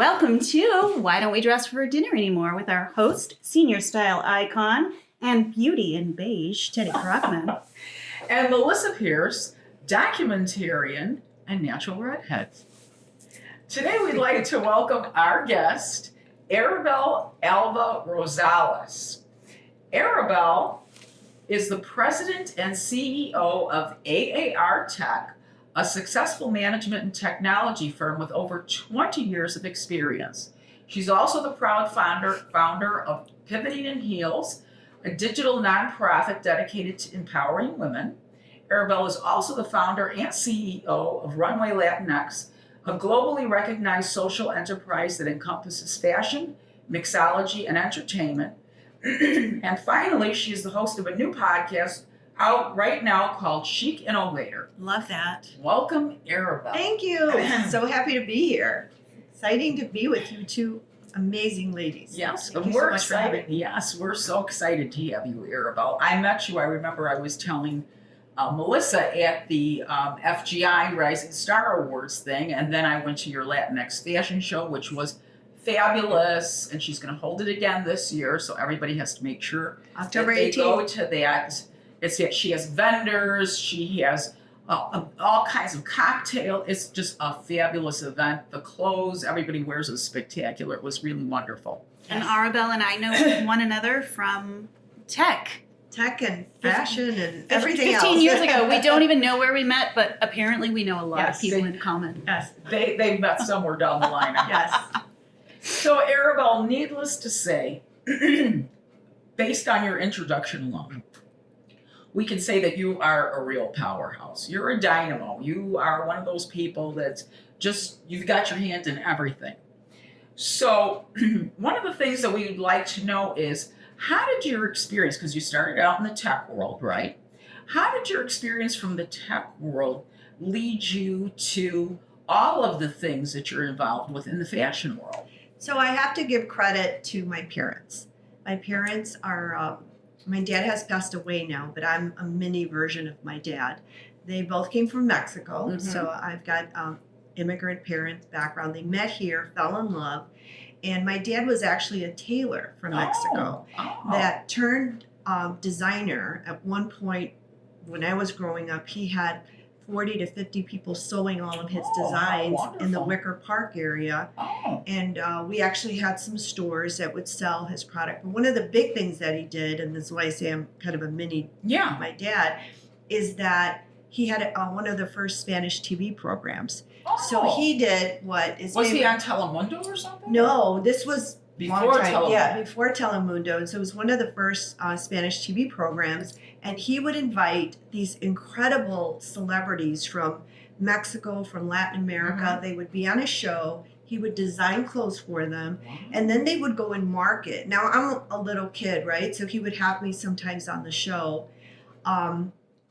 Welcome to Why Don't We Dress for Dinner Anymore with our host, senior style icon, and beauty in beige, Teddi Krochman. And Melissa Pierce, documentarian and natural redhead. Today we'd like to welcome our guest, Arabel Alva Rosales. Arabel is the president and CEO of AAR Tech, a successful management and technology firm with over 20 years of experience. She's also the proud founder of Pivoting in Heels, a digital nonprofit dedicated to empowering women. Arabel is also the founder and CEO of Runway Latinx, a globally recognized social enterprise that encompasses fashion, mixology, and entertainment. And finally, she is the host of a new podcast out right now called Chic Innovator. Love that. Welcome, Arabel. Thank you. So happy to be here. Exciting to be with you two amazing ladies. Yes, Thank and you so we're much for having excited. me. Yes, we're so excited to have you, Arabel. I met you, I remember I was telling Melissa at the FGI Rising Star Awards thing, and then I went to your Latinx fashion show, which was fabulous, and she's going to hold it again this year, so everybody has to make sure October that they 18th. go to that. She has vendors, she has all kinds of cocktail. It's just a fabulous event. The clothes everybody wears is spectacular. It was really wonderful. And Arabel and I know one another from tech. Tech and fashion and everything 15 else. years ago. We don't even know where we met, but apparently we know a lot Yes. of people in common. Yes. They met somewhere down the line. Yes. So, Arabel, needless to say, based on your introduction alone, we can say that you are a real powerhouse. You're a dynamo. You are one of those people that's just, you've got your hand in everything. So, one of the things that we would like to know is, how did your experience, because you started out in the tech world, right? How did your experience from the tech world lead you to all of the things that you're involved with in the fashion world? So I have to give credit to my parents. My parents are, my dad has passed away now, but I'm a mini version of my dad. They both came from Mexico. Mhm. So I've got immigrant parents background. They met here, fell in love. And my dad was actually a tailor from Mexico that turned designer. At one point, when I was growing up, he had 40 to 50 people sewing all of his designs in the wonderful. Wicker Park area. Oh, And we actually had some stores that would sell his product. But one of the big things that he did, and this is why I say I'm kind of a mini yeah. my dad, is that he had one of the first Spanish TV programs. So he did what is Was he on Telemundo or something? No, this was Before long time. Telemundo. Yeah, before Telemundo. And so it was one of the first Spanish TV programs. And he would invite these incredible celebrities from Mexico, from Latin America. Mhm. They would be on a show. He would design clothes for them. Wow. And then they would go and market. Now, I'm a little kid, right? So he would have me sometimes on the show.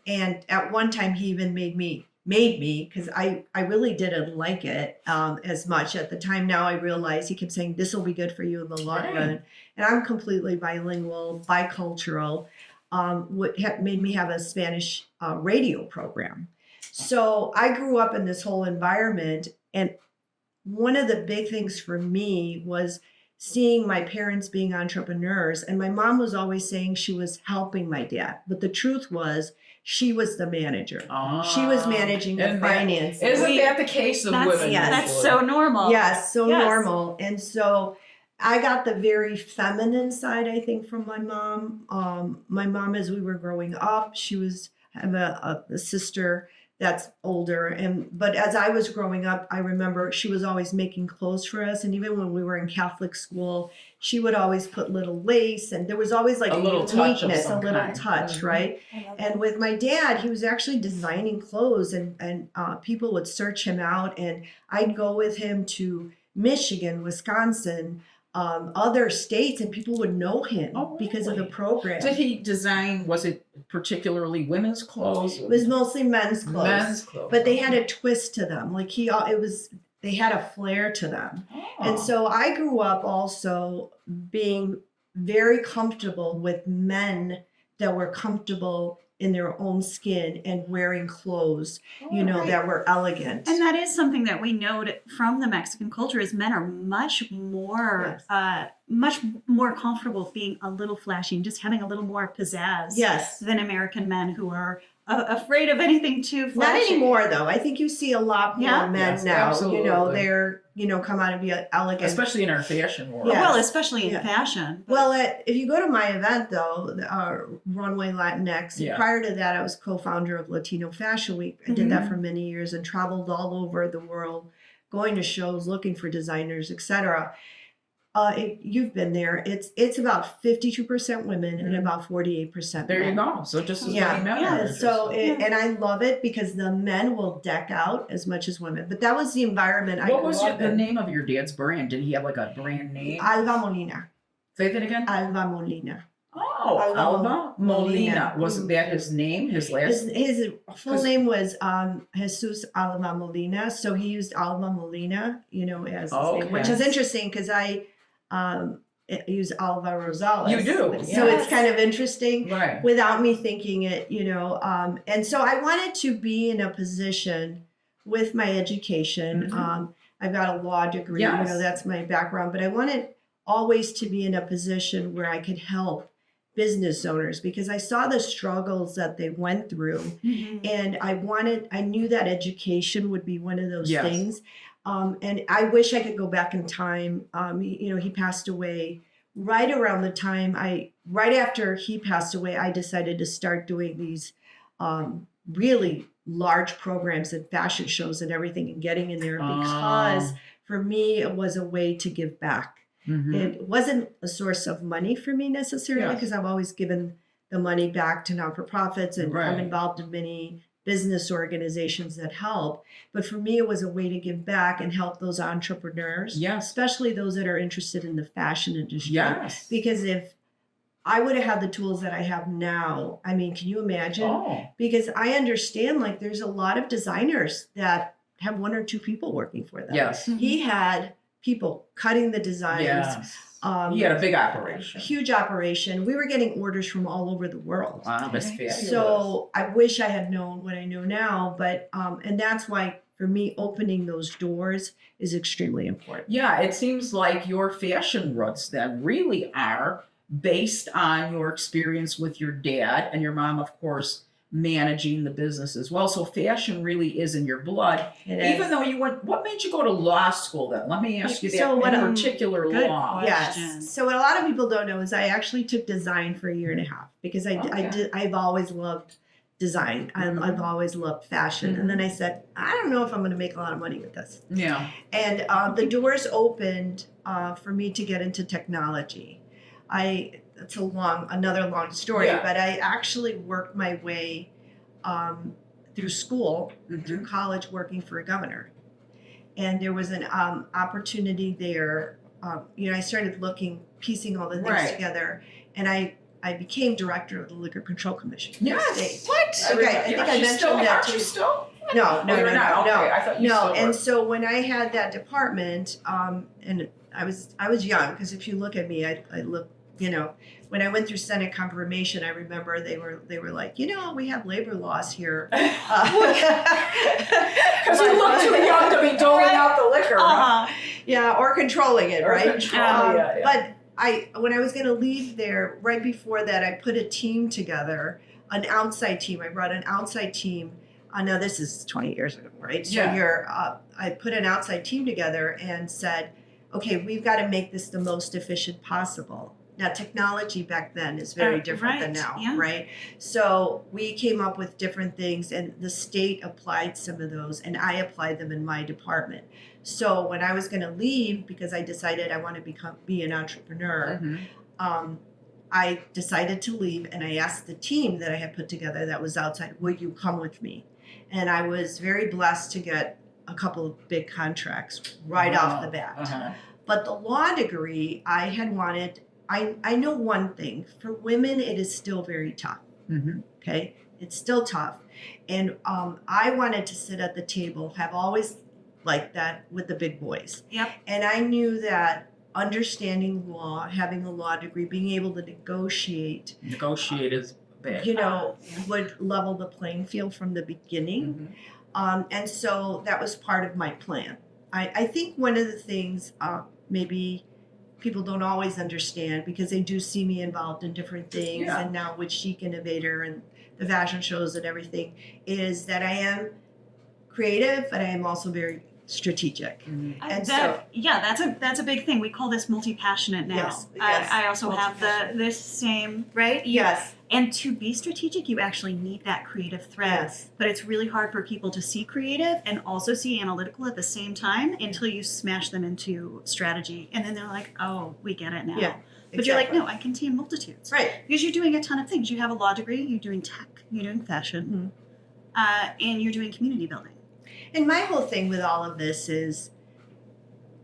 And at one time, he even made me, because I really didn't like it as much at the time. Now I realize he kept saying, this will be good for you in the long Right. run. And I'm completely bilingual, bicultural, what made me have a Spanish radio program. So I grew up in this whole environment. And one of the big things for me was seeing my parents being entrepreneurs. And my mom was always saying she was helping my dad. But the truth was, she was the manager. She was managing the And that- finances. Isn't that the case of women? That's usually? so normal. Yes, so Yes. normal. And so I got the very feminine side, I think, from my mom. My mom, as we were growing up, I have a sister that's older. But as I was growing up, I remember she was always making clothes for us. And even when we were in Catholic school, she would always put little lace. And there was always like A little touch of neatness, some a little kind. touch, Mhm. right? And with my dad, he was actually designing clothes, and people would search him out. And I'd go with him to Michigan, Wisconsin, other states, and people would know him Oh, because of the really? program. Did he design, was it particularly women's clothes? It was mostly men's clothes, Men's clothes. but they had a twist to them. Like they had a flair to them. Oh. And so I grew up also being very comfortable with men that were comfortable in their own skin and wearing clothes, you know, Right. that were elegant. And that is something that we note from the Mexican culture is men are much more comfortable being a little flashy and just having a little more pizzazz Yes. than American men who are afraid of anything too Not flashy. anymore, though. I think you see a lot more Yeah. men Yes, now. absolutely. You know, they're, you know, come out and be elegant. Especially in our fashion world. Yeah. Well, especially in Yeah. fashion. Well, if you go to my event, though, Runway Latinx, Yeah. prior to that, I was co-founder of Latino Fashion Week. I did that for many years and traveled all over the world, going to shows, looking for designers, etc. You've been there. It's about 52% women and about 48% There you men. go. So just as Yeah, many men yeah. are So, interested. and I love it because the men will deck out as much as women. But that was the environment I What grew was up the in. name of your dad's brand? Did he have like a brand name? Alva Molina. Say that again. Alva Molina. Oh, Alva Alva Molina. Molina. Wasn't that his name? His last? His full 'Cause- name was Jesus Alva Molina, so he used Alva Molina, you know, as his name, which Okay. is interesting because I use Alva Rosales. You do, so yes. it's kind of interesting Right. without me thinking it, you know. And so I wanted to be in a position with my education. Mhm. I've got a law degree, you Yes. know, that's my background, but I wanted always to be in a position where I could help business owners because I saw the struggles that they went through. Mhm. And I knew that education would be one of those Yes. things. And I wish I could go back in time. He passed away right around the time right after he passed away, I decided to start doing these really large programs and fashion shows and everything and getting in there because for me, it was a way to give back. Mhm. It wasn't a source of money for me necessarily Yes. because I've always given the money back to non-for-profits and I'm Right. involved in many business organizations that help. But for me, it was a way to give back and help those entrepreneurs, Yes. especially those that are interested in the fashion industry. Yes. Because if I would have had the tools that I have now, I mean, can you imagine? Oh. Because I understand like there's a lot of designers that have one or two people working for them. Yes. He had people cutting the designs. Yes. Um, He had a big operation. Huge operation. We were getting orders from all over the world. Wow, that's Right. fabulous. So I wish I had known what I know now, but and that's why for me opening those doors is extremely important. Yeah, it seems like your fashion roots then really are based on your experience with your dad and your mom, of course, managing the business as well. So fashion really is in your blood. It Even is. though you went, what made you go to law school then? Let me ask you that. So what, in particular good law. question. Yes. So what a lot of people don't know is I actually took design for a year and a half because I've always loved design. Mhm. I've always loved fashion. And then I said, I don't know if I'm going to make a lot of money with this. Yeah. And the doors opened for me to get into technology. It's another long story, Yeah. but I actually worked my way through school, through college, working for a governor. And there was an opportunity there. I started piecing all the things Right. together, and I became director of the Liquor Control Commission. for the Yes. state. What? Okay, I think I mentioned that Aren't too. you still? No, no, Oh, no, you're not. no, Okay, I thought you no. still And were. so when I had that department, and I was young because if you look at me, I look, when I went through Senate confirmation, I remember they were like, we have labor laws here. Because you look too young to be doling out the liquor. huh? Yeah, or controlling it, Or right? controlling it, yeah. But when I was going to leave there, right before that, I put a team together, an outside team. I brought an outside team. Now this is 20 years ago, right? So Yeah. I put an outside team together and said, okay, we've got to make this the most efficient possible. Now, technology back then is very different than right, now, yeah. right? So we came up with different things, and the state applied some of those, and I applied them in my department. So when I was going to leave, because I decided I want to be an entrepreneur, Mhm. I decided to leave, and I asked the team that I had put together that was outside, would you come with me? And I was very blessed to get a couple of big contracts right off the bat. Uh-huh. But the law degree, I had wanted, I know one thing, for women, it is still very tough, Mhm. okay? It's still tough. And I wanted to sit at the table, have always liked that with the big boys. Yep. And I knew that understanding law, having a law degree, being able to negotiate. Negotiate is back. would level the playing field from the beginning. And so that was part of my plan. I think one of the things maybe people don't always understand, because they do see me involved in different things, and now with Chic Innovator and the fashion shows and everything, is that I am creative, but I am also very strategic. And that's a big thing. We call this multi-passionate now. Yes. I also have this same, right? Yes. And to be strategic, you actually need that creative thread. Yes. But it's really hard for people to see creative and also see analytical at the same time until you smash them into strategy. And then they're like, oh, we get it now. Yeah, But you're like, no, I contain multitudes. Right. Because you're doing a ton of things. You have a law degree, you're doing tech, you're doing fashion, and you're doing community building. And my whole thing with all of this is,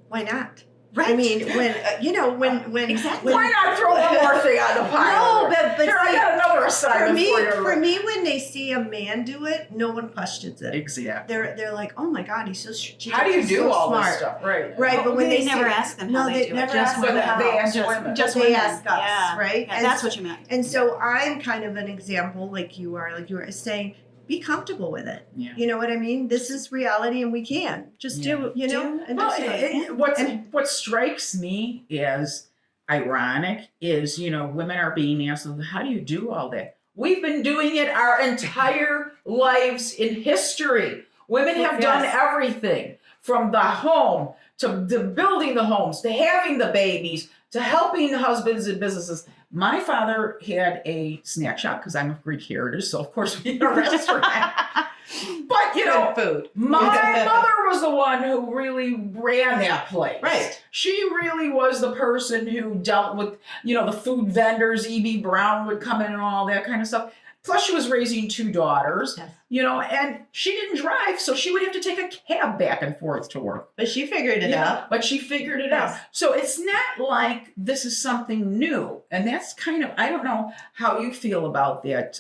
why not? Right. I mean, when Exactly. Why not throw one more thing on the pile? No, but Here, I see, got another assignment for me, when they see a man do it, no one questions it. Exactly. They're like, oh my God, he's so strategic. How do you he's do so all smart. this stuff? Right. Right, but when they they never see, ask them no, how they do it. never Just ask women. them how. They ask Just- women. Just They women. ask us, Yeah. right? Yeah, And that's so- what you meant. And so I'm kind of an example, like you are saying, be comfortable with it. Yeah. You know what I mean? This is reality, and we can Just Yeah. do, and Well, just do it. what strikes me as ironic is, women are being asked, how do you do all that? We've been doing it our entire lives in history. Women have done everything from the home to building the homes, to having the babies, to helping husbands and businesses. My father had a snack shop because I'm of Greek heritage, so of course we had a restaurant. But Good food. my mother was the one who really ran that place. Right. She really was the person who dealt with, the food vendors. E.B. Brown would come in and all that kind of stuff. Plus, she was raising two daughters, and she didn't drive, so she would have to take a cab back and forth to work. But she figured it out. But she figured it Yes. out. So it's not like this is something new. And that's kind of, I don't know how you feel about that,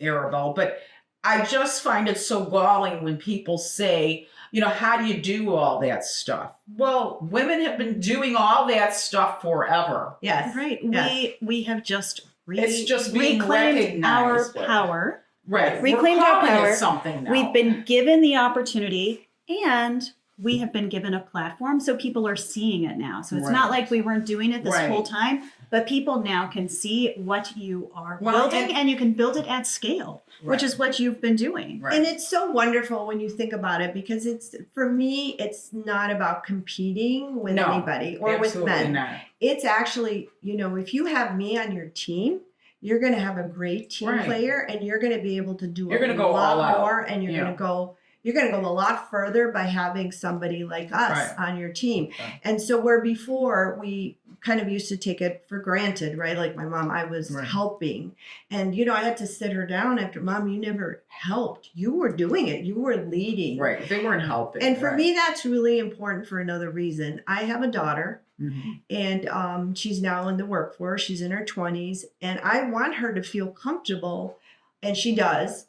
Arabel, but I just find it so galling when people say, how do you do all that stuff? Well, women have been doing all that stuff forever. Yes. Right. Yes. We have just It's just being reclaimed our recognized. power. Right. Reclaimed We're our calling power. it something now. We've been given the opportunity, and we have been given a platform, so people are seeing it now. So it's not Right. like we weren't doing it this Right. whole time, but people now can see what you are Well, building, and you can build it at scale, which is what you've been doing. Right. And it's so wonderful when you think about it, because for me, it's not about competing with anybody or with Absolutely men. not. It's actually, if you have me on your team, you're going to have a great team Right. player, and you're going to be able to do You're a gonna go all lot out. more, and you're going to go. You're going to go a lot further by having somebody like us Right. on your team. Right. And so where before we kind of used to take it for granted, right? Like my mom, I was Right. helping. And, I had to sit her down after, Mom, you never helped. You were doing it. You were leading. Right. They weren't helping. And for right. me, that's really important for another reason. I have a daughter, Mhm. and she's now in the workforce. She's in her 20s. And I want her to feel comfortable, and she does,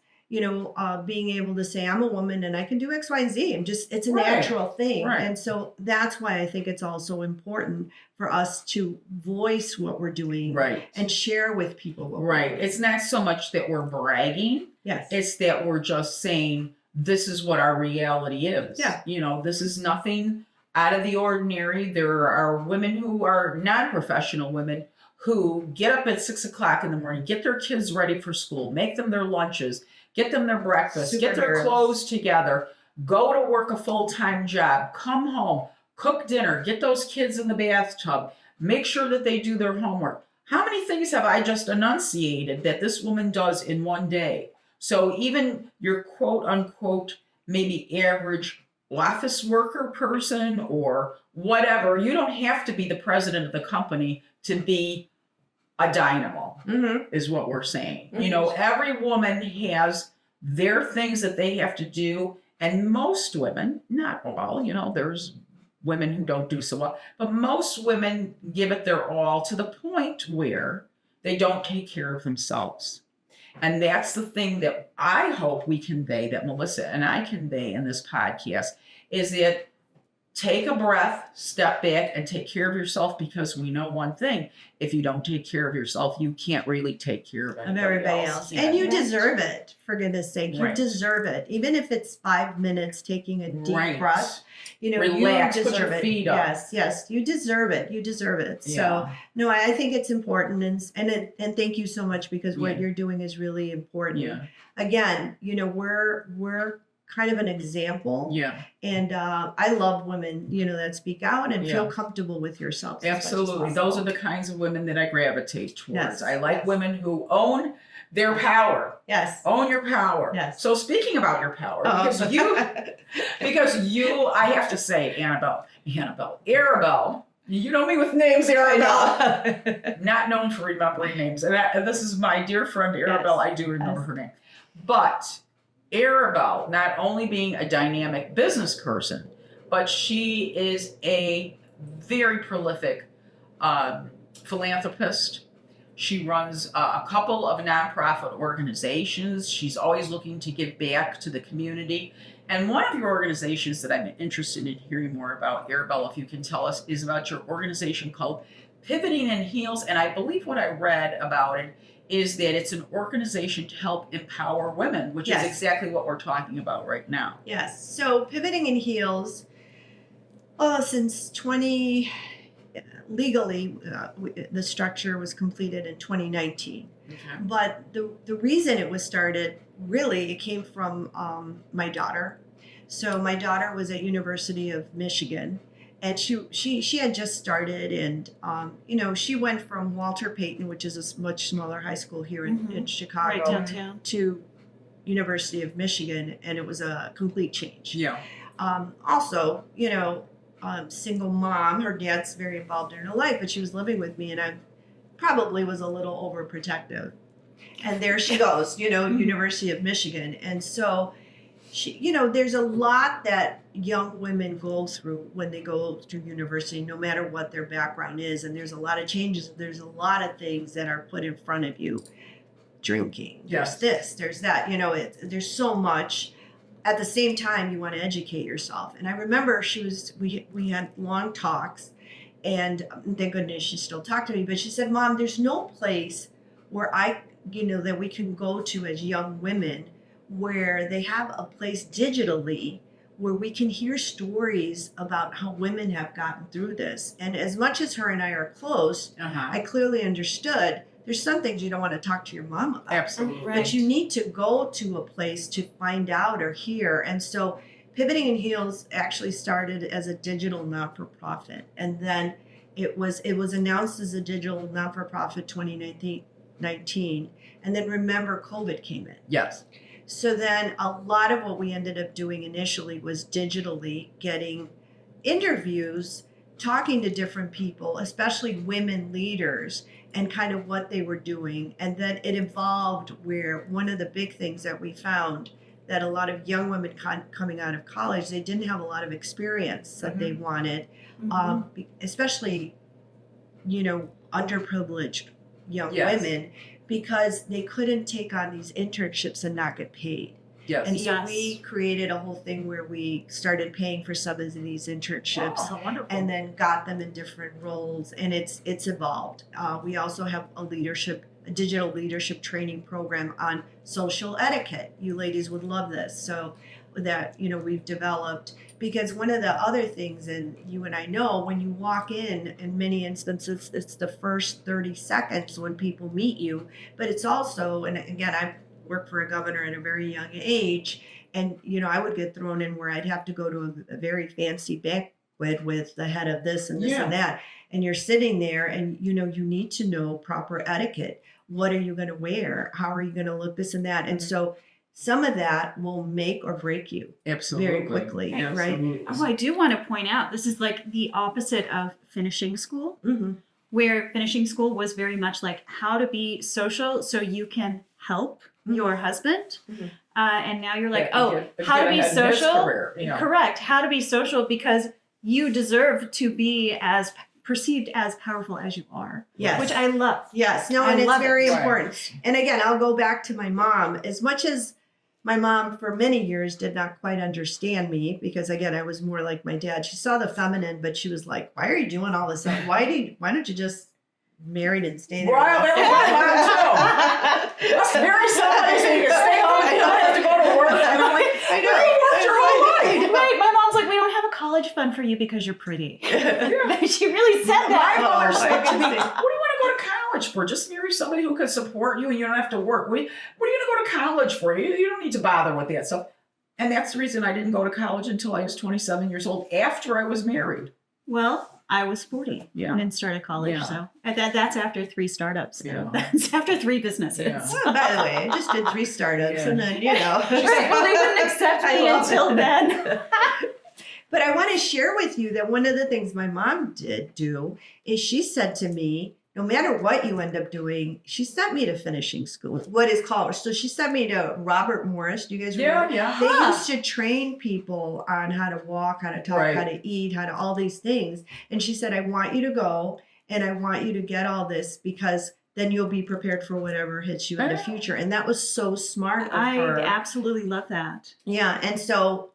being able to say, I'm a woman and I can do X, Y, and Z. It's a Right. natural thing. Right. And so that's why I think it's also important for us to voice what we're doing Right. and share with people what we're Right. doing. It's not so much that we're bragging. Yes. It's that we're just saying this is what our reality is. Yeah. This is nothing out of the ordinary. There are women who are non-professional women who get up at 6 o'clock in the morning, get their kids ready for school, make them their lunches, get them their breakfast, get their Superheroes. clothes together, go to work a full-time job, come home, cook dinner, get those kids in the bathtub, make sure that they do their homework. How many things have I just enunciated that this woman does in one day? So even your quote unquote, maybe average office worker person or whatever, you don't have to be the president of the company to be a dynamo, is what we're saying. Every woman has their things that they have to do. And most women, not all, there's women who don't do so well, but most women give it their all to the point where they don't take care of themselves. And that's the thing that I hope we convey, that Melissa and I convey in this podcast, is that take a breath, step back, and take care of yourself, because we know one thing: if you don't take care of yourself, you can't really take care of everybody else. Yeah. And you deserve it, for goodness sake. You Right. deserve it. Even if it's 5 minutes taking a deep Right. breath, you know, Relax, you put deserve your it. feet up. Yes, you deserve it. You deserve it. So Yeah. no, I think it's important, and thank you so much, because what Yeah. you're doing is really important. Yeah. Again, you know, we're kind of an example. Yeah. And I love women, you know, that speak out and feel Yeah. comfortable with yourself. Absolutely. Those are the kinds of women that I gravitate towards. Yes. I like Yes. women who own their power. Yes. Own your power. Yes. So speaking about your power, because you, I have to say, Arabel, you know me with names, Arabel. Not known for remembering names. And this is my dear friend, Arabel. Yes. I do remember Yes. her name. But Arabel, not only being a dynamic business person, but she is a very prolific philanthropist. She runs a couple of nonprofit organizations. She's always looking to give back to the community. And one of your organizations that I'm interested in hearing more about, Arabel, if you can tell us, is about your organization called Pivoting in Heels. And I believe what I read about it is that it's an organization to help empower women, which Yes. is exactly what we're talking about right now. Yes. So Pivoting in Heels, since legally, the structure was completed in 2019. Okay. But the reason it was started, really, it came from my daughter. So my daughter was at University of Michigan, and she had just started, and you know, she went from Walter Payton, which is a much smaller high school here in Chicago, Right downtown. to University of Michigan, and it was a complete change. Yeah. Also, you know, single mom, her dad's very involved in her life, but she was living with me, and I probably was a little overprotective. And there she goes, you know, University of Michigan. And so she, you know, there's a lot that young women go through when they go to university, no matter what their background is. And there's a lot of changes. There's a lot of things that are put in front of you. Drinking, Yes. there's this, there's that, you know, there's so much. At the same time, you want to educate yourself. And I remember we had long talks, and thank goodness she still talked to me, but she said, Mom, there's no place where that we can go to as young women where they have a place digitally where we can hear stories about how women have gotten through this. And as much as her and I are close, I clearly understood there's some things you don't want to talk to your mom about. Absolutely. Right. But you need to go to a place to find out or hear. And so Pivoting in Heels actually started as a digital not-for-profit. And then it was announced as a digital not-for-profit 2019. And then remember, COVID came in. Yes. So then a lot of what we ended up doing initially was digitally getting interviews, talking to different people, especially women leaders, and kind of what they were doing. And then it evolved where one of the big things that we found that a lot of young women coming out of college, they didn't have a lot of experience that they wanted, especially, you know, underprivileged young Yes. women, because they couldn't take on these internships and not get paid. Yes. And so Yes. we created a whole thing where we started paying for some of these internships. Oh, how wonderful. And then got them in different roles, and it's evolved. We also have a digital leadership training program on social etiquette. You ladies would love this. So that, you know, we've developed, because one of the other things, and you and I know, when you walk in many instances, it's the first 30 seconds when people meet you, but it's also, and again, I've worked for a governor at a very young age, and, you know, I would get thrown in where I'd have to go to a very fancy banquet with the head of this and this and that. And you're sitting there, and, you know, you need to know proper etiquette. What are you going to wear? How are you going to look? This and that. And so some of that will make or break you Absolutely. very quickly, right? Absolutely. Oh, I do want to point out, this is like the opposite of finishing school, Mm-hmm. where finishing school was very much like how to be social so you can help your husband. Mhm. And now you're like, Get how to be ahead in his social? career, you know. Correct. How to be social because you deserve to be as perceived as powerful as you are. Yes. Which I love. Yes. No, I and it's love it. very Right. important. And again, I'll go back to my mom. As much as my mom for many years did not quite understand me because again, I was more like my dad. She saw the feminine, but she was like, why are you doing all this stuff? Why don't you just marry and stay there? Well, that was my mom too. Let's marry somebody so you can stay home and you don't have to go to work. And I'm like, I know. you worked your whole life. Right, my mom's like, we don't have a college fund for you because you're pretty. She really said My that. mother said to me, interesting. what do you want to go to college for? Just marry somebody who can support you and you don't have to work. What are you going to go to college for? You don't need to bother with that stuff. And that's the reason I didn't go to college until I was 27 years old after I was married. Well, I was 40 Yeah. and didn't start at college. Yeah. So that's after 3 startups. Yeah. That's after 3 businesses. Yeah. Oh, by the way, I just did 3 startups Yeah. and then, you know. Right, well, they wouldn't accept I me love until it. then. But I want to share with you that one of the things my mom did do is she said to me, no matter what you end up doing, she sent me to finishing school, what is called. So she sent me to Robert Morris. Do you guys remember? Yeah. They Huh. used to train people on how to walk, how to talk, Right. how to eat, how to all these things. And she said, I want you to go and I want you to get all this because then you'll be prepared for whatever hits you in the Yeah. future. And that was so smart of I her. absolutely love that. Yeah. And so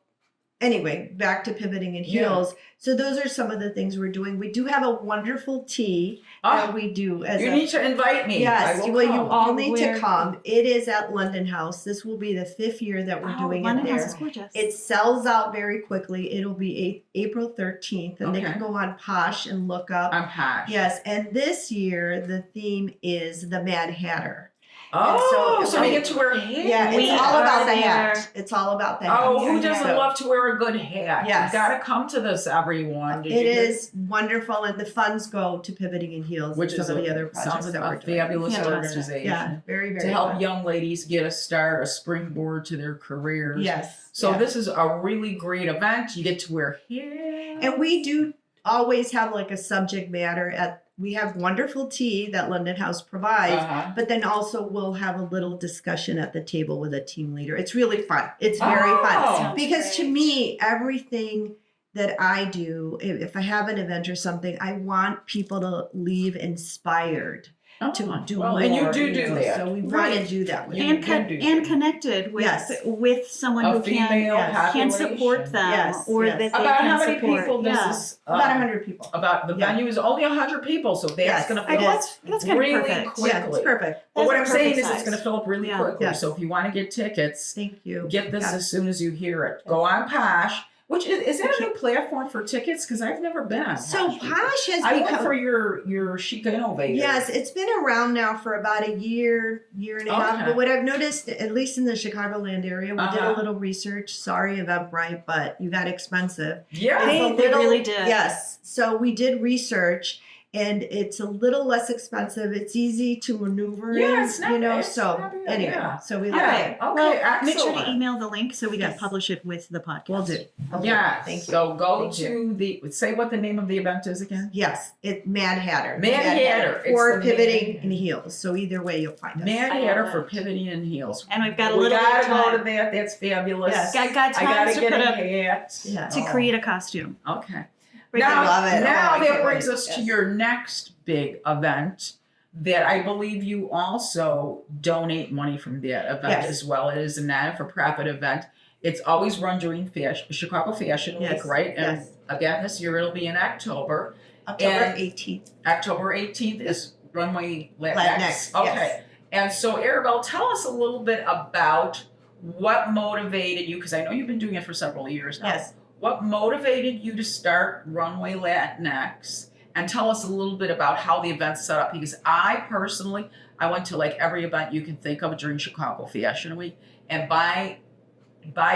anyway, back to pivoting in Yeah. heels. So those are some of the things we're doing. We do have a wonderful tea Oh, that we do as you a need to invite me. yes. I will Well, you come. all need Where- to come. It is at London House. This will be the 5th year that we're doing London it there. House is gorgeous. It sells out very quickly. It'll be April 13th, and they Okay. can go on Posh and look up. I'm Posh. Yes, and this year the theme is the Mad Hatter. Oh, And so- so we get to wear a hat. Yeah, it's We all are about the there. hat. It's all about the hat. Oh, who doesn't So- love to wear a good hat? Yes. You gotta come to this, everyone. Did It you hear? is wonderful, and the funds go to Pivoting in Heels, Which and is some of the other projects sounds like that we're a doing. fabulous Fantastic. organization. Yeah, very, very To help fun. young ladies get a start, a springboard to their careers. Yes. So yeah. this is a really great event. You get to wear hair. And we do always have like a subject matter we have wonderful tea that London House provides, but then also we'll have a little discussion at the table with a team leader. It's really fun. It's very Oh. fun. Sounds Because to great. me, everything that I do, if I have an event or something, I want people to leave inspired to do well, more. and you do know, that. So we want Right. to do that. with You you. can do and that. connected with Yes. with someone A who can female can support population. them Yes, or yes. that they About can how many support. people this Yeah. is? About 100 people. About the Yeah. venue is only 100 people, so that's Yes, going to it fill up is. That's kind of really perfect. quickly. Yeah, it's perfect. But what I'm That's a saying perfect is it's size. going to fill up really Yeah. quickly. Yeah. So if you want to get tickets, Thank you. get this Yeah. as soon as you hear it. Go on Posh, which is that a new platform for tickets? Because I've never been on So Posh. Posh has I went become for your Chic Innovator. yes, it's been around now for about a year and a half. Okay. But what I've noticed, at least in the Chicagoland area, we did a Uh-huh. little research. Sorry, Eventbrite, but you got expensive. Yeah. It's They really did. Yes. So we did research, and it's a little less expensive. It's easy to maneuver Yeah, in, it's not- you know. it's So not bad, anyway, yeah. so we All love right. it. Okay, Well, excellent. make sure to email the link so we can Yes. publish it with the podcast. We'll do. Okay. Yeah. Thank you. So go Thank to the say what the name of the event is again. Yes, it's Mad Hatter. Mad Hatter. It's For the pivoting Mad- in heels. So either way, you'll find us. Mad I Hatter love for it. pivoting in heels. And we've got a We little bit gotta of go to time. that. That's fabulous. Yes. Got I gotta time to get put a up hat. Yeah. to create a costume. Okay. Right Now, there. love it. now Oh, I that can't brings wait. us to Yes. your next big event that I believe you also donate money from that event Yes. as well. It is a non-for-profit event. It's always run during Chicago Fashion Week, Yes. right? And Yes. again, this year it'll be in October. October And- 18th. October 18th is Runway Latinx. Latinx, Okay. yes. And so, Arabel, tell us a little bit about what motivated you, because I know you've been doing it for several years now. Yes. What motivated you to start Runway Latinx? And tell us a little bit about how the event's set up. Because I personally, I went to like every event you can think of during Chicago Fashion Week. And by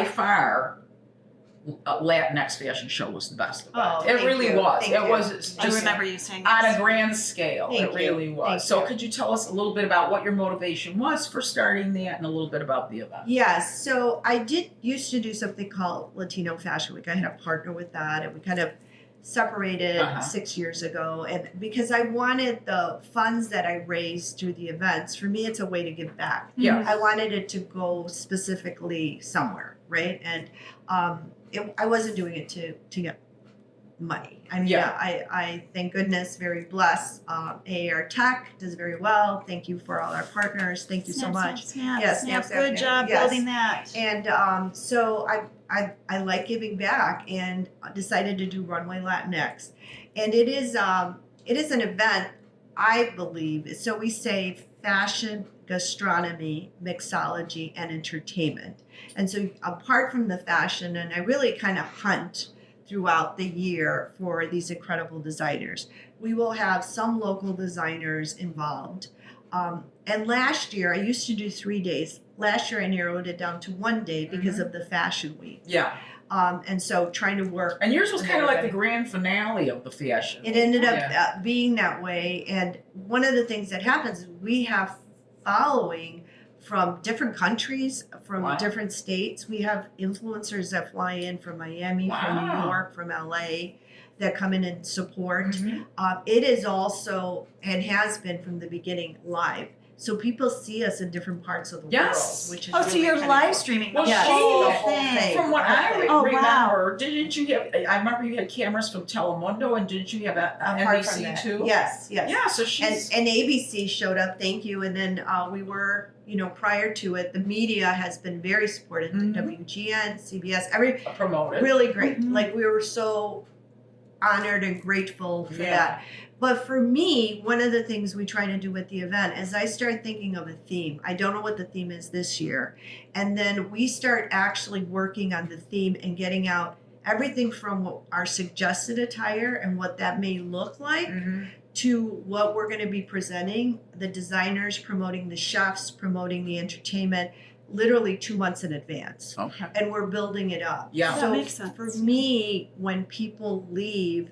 far, Latinx fashion show was the best event. Oh, it thank really you. was. Thank it you. was just I remember you saying on this. a grand scale. Thank it you. really was. Thank So you. could you tell us a little bit about what your motivation was for starting that and a little bit about the event? Yes. So I used to do something called Latino Fashion Week. I had a partner with that, and we kind of separated Uh-huh. 6 years ago. And because I wanted the funds that I raised through the events, for me, it's a way to give back. Yeah. I wanted it to go specifically somewhere, right? And I wasn't doing it to get money. I mean, Yeah. I thank goodness, very blessed. AAR Tech does very well. Thank you for all our partners. Thank you so much. Snap. Yes, snap, snap, Good snap. job Yes. building that. And so I like giving back and decided to do Runway Latinx. And it is an event, I believe. So we say fashion, gastronomy, mixology, and entertainment. And so apart from the fashion, and I really kind of hunt throughout the year for these incredible designers. We will have some local designers involved. And last year, I used to do 3 days. Last year, I narrowed it down to 1 day because of the fashion week. Yeah. And so trying to work. And yours was kind of like the grand finale of the fashion. It ended up being that way. And one of the things that happens is we have following from different countries, from different states. We have influencers that fly in from Miami, from New York, from LA, that come in and support. It is also, and has been from the beginning, live. So people see us in different parts of the world, which is so really you're kind of live cool. streaming Well, the Yes, whole the whole thing. thing. From what I Oh, remember, wow. didn't you have? I remember you had cameras from Telemundo, and didn't you have Apart from NBC that. too? Yes, yes. Yeah, so she's And ABC showed up, thank you. And then we were, prior to it, the media has been very supportive. WGN, CBS, promoted. really great. Like we were so honored and grateful for that. But for me, one of the things we try to do with the event is I start thinking of a theme. I don't know what the theme is this year. And then we start actually working on the theme and getting out everything from what our suggested attire and what that may look like to what we're going to be presenting, the designers promoting the chefs, promoting the entertainment, literally 2 months in advance. Okay. And we're building it up. Yeah. That So makes sense. for me, when people leave,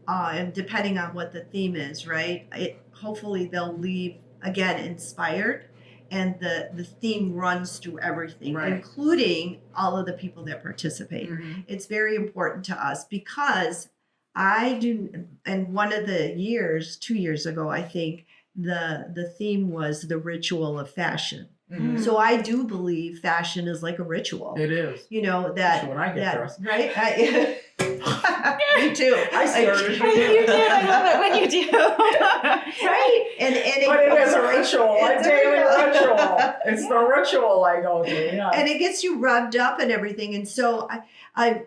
and depending on what the theme is, right? Hopefully they'll leave again inspired, and the theme runs through everything, including all of the people that participate. It's very important to us because I do. And one of the years, 2 years ago, I think the theme was the ritual of fashion. So I do believe fashion is like a ritual. It is. That So when I get dressed. right. Me too. I started. You do. I love it when you do. Right. But it is a ritual, a It's a daily ritual. ritual. It's the ritual I go through. Yeah. And it gets you revved up and everything. And so I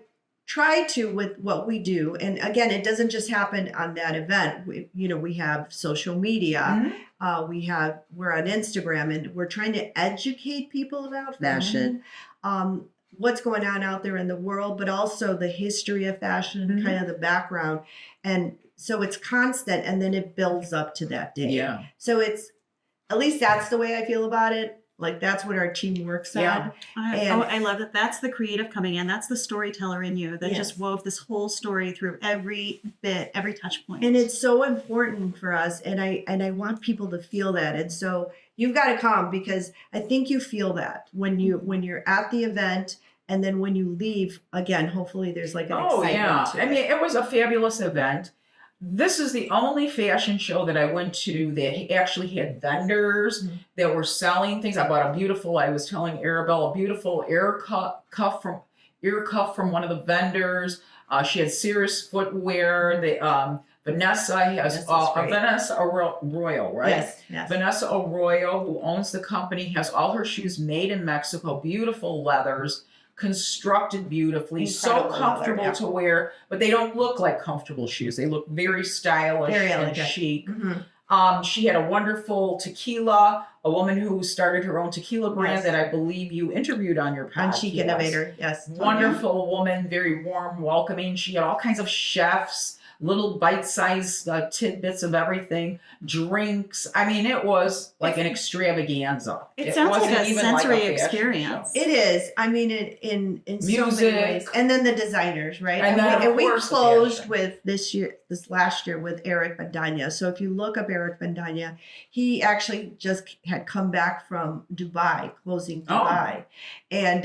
try to, with what we do, and again, it doesn't just happen on that event. We have social media. We're on Instagram, and we're trying to educate people about fashion. What's going on out there in the world, but also the history of fashion, kind of the background. And so it's constant, and then it builds up to that day. Yeah. So at least that's the way I feel about it. Like that's what our team works on. I love that. That's the creative coming in. That's the storyteller in you that just wove this whole story through every bit, every touch point. And it's so important for us. And I want people to feel that. And so you've got to come, because I think you feel that when you're at the event, and then when you leave, again, hopefully there's like an excitement to it. I mean, it was a fabulous event. This is the only fashion show that I went to that actually had vendors that were selling things. I bought I was telling Arabel, a beautiful ear cuff from one of the vendors. She had serious footwear. Vanessa has Vanessa Arroyo, right? Yes. Vanessa Arroyo, who owns the company, has all her shoes made in Mexico, beautiful leathers, constructed beautifully, Incredible so comfortable leather, to wear, but they don't look like comfortable shoes. They look very stylish and chic. She had a wonderful tequila, a woman who started her own tequila brand that I believe you interviewed on your podcast. On Chic Innovator, yes. Wonderful woman, very warm, welcoming. She had all kinds of chefs, little bite-sized tidbits of everything, drinks. I mean, it was like an extravaganza. It sounds like wasn't a even sensory like a fashion experience. show. It is. I mean, in so Music. many ways. And then the designers, right? And then, of we course, the closed fashion. with this last year with Eric Bandanya. So if you look up Eric Bandanya, he actually just had come back from Dubai, closing Dubai. And,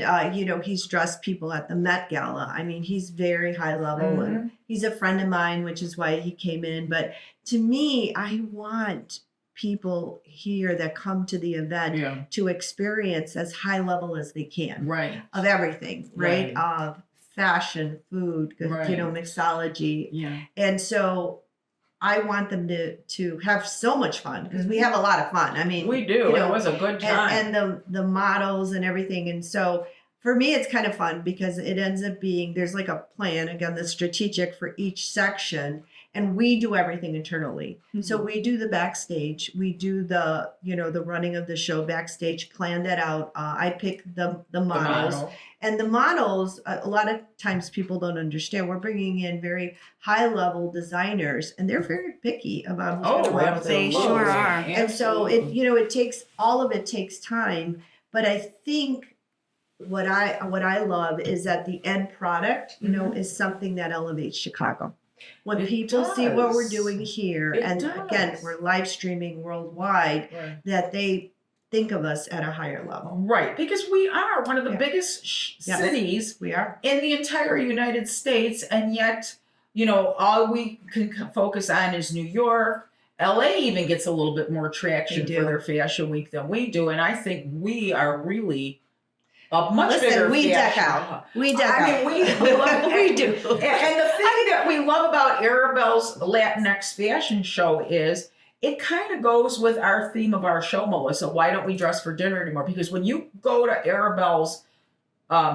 he's dressed people at the Met Gala. I mean, he's very high level, and he's a friend of mine, which is why he came in. But to me, I want people here that come to the event to experience as high level as they can Right. of everything, right? fashion, food, Right. mixology. Yeah. And so I want them to have so much fun because we have a lot of fun. I mean, We do. It was a good time. and the models and everything. And so for me, it's kind of fun because it ends up being, there's like a plan, again, the strategic for each section, and we do everything internally. So we do the backstage, we do the, the running of the show backstage, plan that out. I pick the models. And the models, a lot of times people don't understand. We're bringing in very high level designers, and they're very picky about who's going to wear They their sure clothes. are. And so it takes, all of it takes time. But I think what I love is that the end product, is something that elevates Chicago. When It people see what we're does. doing here, It and again, does. we're live streaming worldwide, Right. that they think of us at a higher level. Right, because we are one of the Yeah. biggest Yes. cities We are. in the entire United States, and yet, all we can focus on is New York. LA even gets a little bit more traction They for do. their fashion week than we do, and I think we are really a much Listen, bigger we deck fashion out. hub. We deck I out. mean, we do. And the thing that we love about Arabel's Latinx fashion show is it kind of goes with our theme of our show, Melissa. Why don't we dress for dinner anymore? Because when you go to Arabel's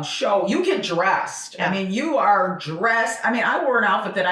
show, you get dressed. Yeah. I mean, you are dressed. I mean, I wore an outfit that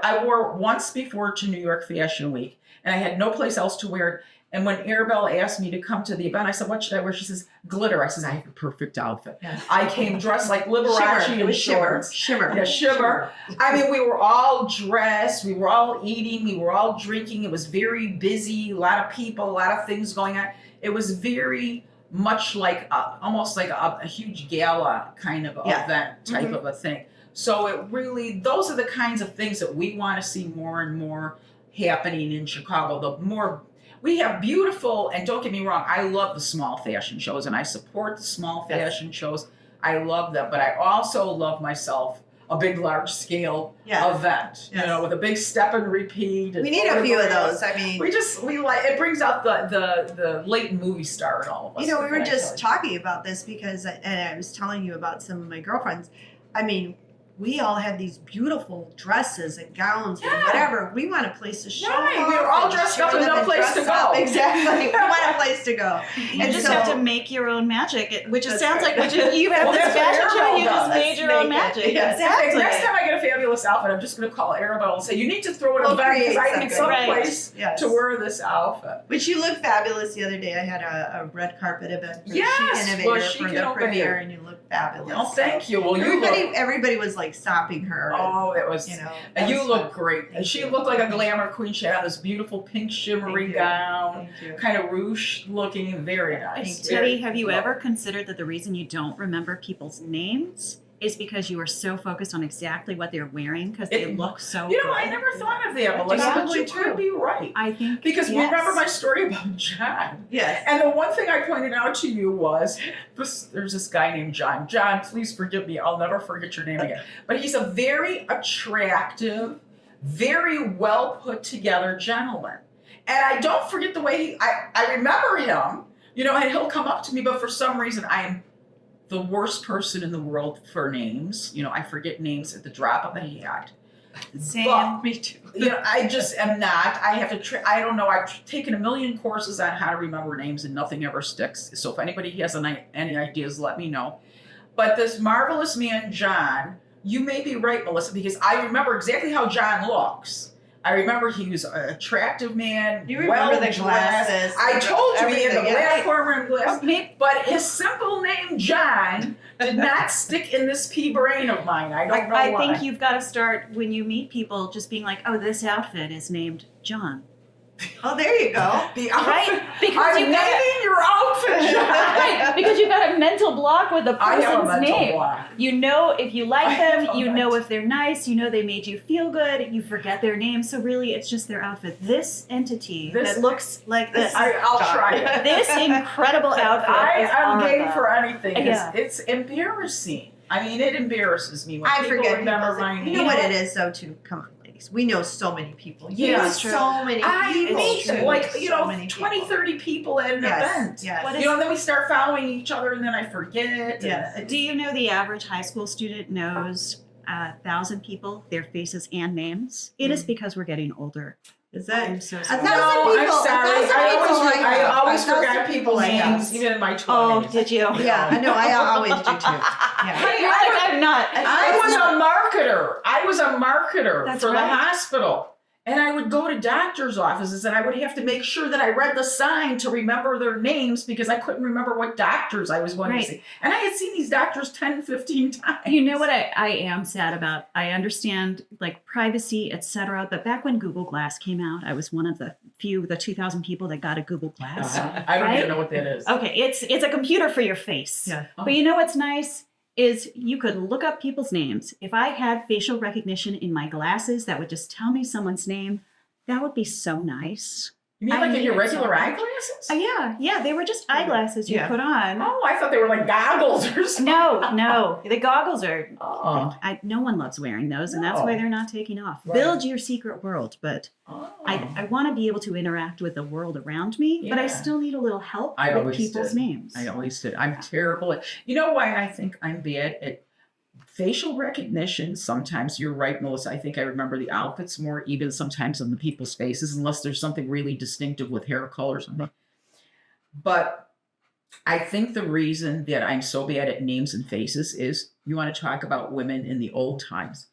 I wore once before to New York Fashion Week, and I had no place else to wear it. And when Arabel asked me to come to the event, I said, "What should I wear?" She says, "Glitter." I says, "I have the perfect outfit." Yeah. I came dressed like Liberace Shimmer. It and was shorts. Shimmer. Yeah, shimmer. I mean, we were all dressed, we were all eating, we were all drinking. It was very busy, a lot of people, a lot of things going on. It was very much like almost like a huge gala kind of Yeah. event type of a thing. So it really, those are the kinds of things that we want to see more and more happening in Chicago. The more we have beautiful, and don't get me wrong, I love the small fashion shows and I support the small fashion shows. I love them, but I also love myself a big, large scale event, Yes. with a big step and repeat. And We need a few of photographs. those. I mean, We like it. Brings out the latent movie star in all of us. we were Can I just tell talking about this because, and I was telling you about some of my girlfriends. I mean, we all had these beautiful dresses and gowns and Yeah. whatever. We want a place to show Right, off we were all and dressed show up and them no place to dress up. go. Exactly. We want a place to go. You And just so- have to make your own magic, which it That's sounds right. like you have Well, this that's what fashion show. Arabel You just does. made your own Make it. magic. Yes. Exactly. Next time I get a fabulous outfit, I'm just going to call Arabel and say, "You need to throw an We'll event because create I need something." some Right. place Yes. to wear this outfit." Which you look fabulous the other day. I had a red carpet event for Yes, Chic Innovator well, Chic for the Innovator. premiere, and you look fabulous. Oh, thank you. Well, Everybody was like stopping her. Oh, it was. and, And that you was look fun. great. Thank She you. looked like a glamour queen. She had this beautiful pink shimmery Thank you. gown, Thank you. kind of ruche looking, very nice. Thank you. Very Teddy, have you lovely. ever considered that the reason you don't remember people's names is because you are so focused on exactly what they're wearing because they look so good? I never thought of that, Melissa, but Probably you could be right. I think Because yes. remember my story about John. Yes. And the one thing I pointed out to you was there's this guy named John. John, please forgive me. I'll never forget your name again. But he's a very attractive, very well put together gentleman. And I don't forget the way I remember him, and he'll come up to me, but for some reason I am the worst person in the world for names. I forget names at the drop of a hat. Same. But- Me too. I just am not. I have to. I don't know. I've taken a million courses on how to remember names, and nothing ever sticks. So if anybody has any ideas, let me know. But this marvelous man, John, you may be right, Melissa, because I remember exactly how John looks. I remember he was an attractive man. You remember the well-dressed. glasses. I told you he had the everything, black yeah. horn glass. Maybe, But his simple name, John, did not stick in this pea brain of mine. I don't know I why. think you've got to start when you meet people just being like, oh, this outfit is named John. Oh, there you go. The Right? outfit. Because I'm you got naming your outfit, John. right, because you've got a mental block with the I have a person's mental name. block. You know if you like I have them, a you know mental- if they're nice, you know they made you feel good, you forget their name, so really it's just their outfit. This entity This- that looks like this. I'll try it. This incredible outfit is I'm game Arabel. for anything. Yeah. It's embarrassing. I mean, it embarrasses me when I people forget remember people's my names. name. You know what it is, though, too. Come on, ladies. face. We know so many people. Yeah, You know it's true. so many I people. meet true. like, So many 20, people. 30 people at an event. Yes. What You is- know, and then we start following each other and then I forget. Yes. Do you know the average high school student knows 1,000 people, their faces and names? It is because we're getting older. Is that? I'm so A sorry. thousand No, I'm people- sorry. 1,000 people I have. always 1,000 forgot people people's have. names, even in my 20s. Oh, did you? Yeah, I know. I always do too. Yeah. Hey, You're like, I'm not. I was a marketer. I was a marketer That's for the right. hospital. And I would go to doctors' offices and I would have to make sure that I read the sign to remember their names because I couldn't remember what doctors I was going Right. to see. And I had seen these doctors 10, 15 times. You know what I am sad about? I understand like privacy, etc. But back when Google Glass came out, I was one of the 2,000 people that got a Google Glass. I don't Right? even know what that is. Okay, it's a computer for your face. Yeah. But you know what's nice is you could look up people's names. If I had facial recognition in my glasses that would just tell me someone's name, that would be so nice. You mean I like in need your it regular so much. eyeglasses? Yeah, they were just eyeglasses you Yeah. put on. Oh, I thought they were like goggles or something. No, the goggles are. Oh. No one loves wearing those, and that's No. why they're not taking off. Right. Build your secret world, but Oh. I want to be able to interact with the world around me, but I Yeah. still need a little help I with always people's did. names. I always did. I'm terrible at. You know why I think I'm bad at facial recognition? Sometimes you're right, Melissa. I think I remember the outfits more, even sometimes on the people's faces, unless there's something really distinctive with hair color or something. But I think the reason that I'm so bad at names and faces is you want to talk about women in the old times.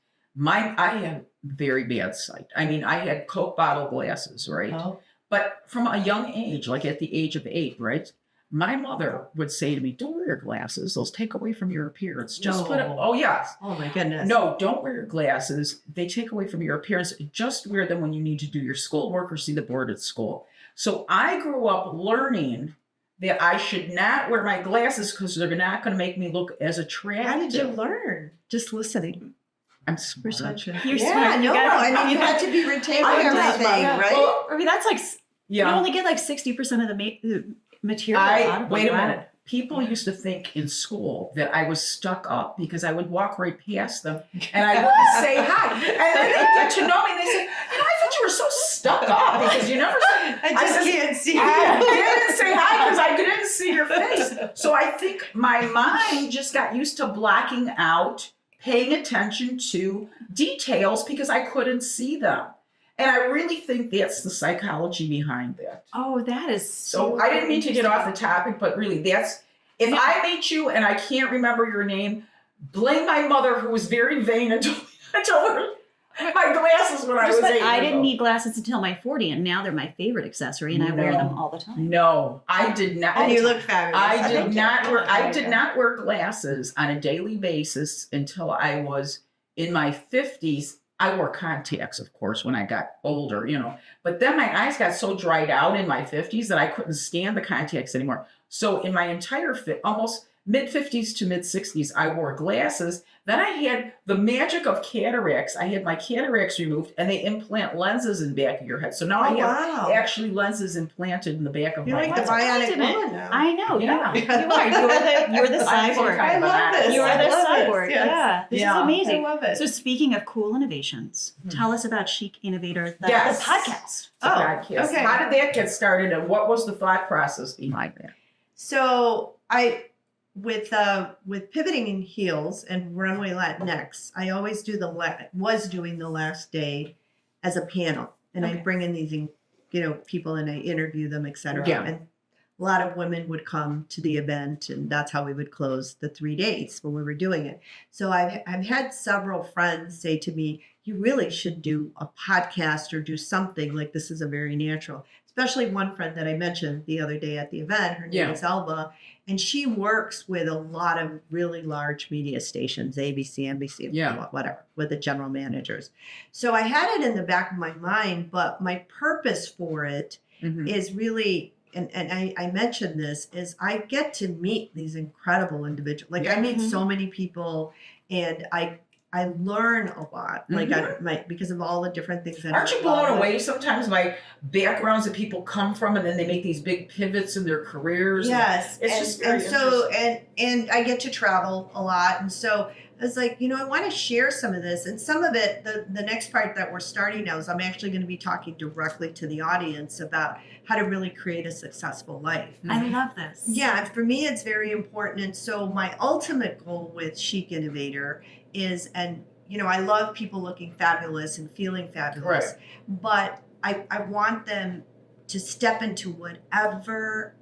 I had very bad sight. I mean, I had Coke bottle glasses, right? Oh. But from a young age, like at the age of 8, right? My mother would say to me, "Don't wear your glasses. Those take away from your appearance. Just put it." No. Oh, yes. Oh my goodness. No, don't wear your glasses. They take away from your appearance. Just wear them when you need to do your schoolwork or see the board at school. So I grew up learning that I should not wear my glasses because they're not going to make me look as attractive. How did you learn? Just listening. I'm smart. You're Yeah, smart. no, I mean, you had to be retaining I'm just everything, smart. right? Well, I mean, that's like you yeah. only get like 60% of the material out of Wait a wow. minute. People used to think in school that I was stuck up because I would walk right past them and I wouldn't say hi. And then they get to know me and they say, "You know, I thought you were so stuck up because you never said." I just said, can't see I you. didn't say hi because I didn't see your face. So I think my mind just got used to blocking out, paying attention to details because I couldn't see them. And I really think that's the psychology behind that. Oh, that is So I didn't mean to get off the topic, but really that's, if I meet you and I can't remember your name, blame my mother who was very vain and told her my glasses when I was 8 I years didn't old. need glasses until my 40, and now they're my favorite accessory, and I wear No. them all the time. No, I did not. And you look fabulous. I did Thank you. not wear. I Oh, did okay. not wear glasses on a daily basis until I was in my 50s. I wore contacts, of course, when I got older, you know. But then my eyes got so dried out in my 50s that I couldn't stand the contacts anymore. So in my entire almost mid 50s to mid 60s, I wore glasses. Then I had the magic of cataracts. I had my cataracts removed, and they implant lenses in the back of your head. So now I Oh, have wow. actually lenses implanted in the back of You're my like the head. bionic Continent. woman now. I know. Yeah. You are. You're the I think cyborg. I love this. You are I the love this. cyborg. Yes. Yeah. This Yeah. is amazing. I love it. So speaking of cool innovations, tell us about Chic Innovator, the Yes. podcast. The podcast. okay. How did that get started, and what was the thought process behind that? So with pivoting in heels and Runway Latinx, I always do was doing the last day as a panel, and I Okay. bring in these people and I interview them, etc. Yeah. And a lot of women would come to the event, and that's how we would close the 3 days when we were doing it. So I've had several friends say to me, "You really should do a podcast or do something like this. Is a very natural." Especially one friend that I mentioned the other day at the event. Her name Yeah. is Alva, and she works with a lot of really large media stations, ABC, NBC, Yeah. whatever, with the general managers. So I had it in the back of my mind, but my purpose for it Mhm. is really, and I mentioned this, is I get to meet these incredible individuals. Like I meet Mhm. so many people, and I learn a lot, like because of all the different things that Aren't you I'm blown involved with. away sometimes by backgrounds that people come from, and then they make these big pivots in their careers? Yes, It's and, just very and so and I get to travel a lot, and so I was like, I want to share some of this. And some of it, the next part that we're starting now is I'm actually going to be talking directly to the audience about how to really create a successful life. I love this. Yeah, for me, it's very important. And so my ultimate goal with Chic Innovator is, and I love people looking fabulous and feeling fabulous, Right. but I want them to step into whatever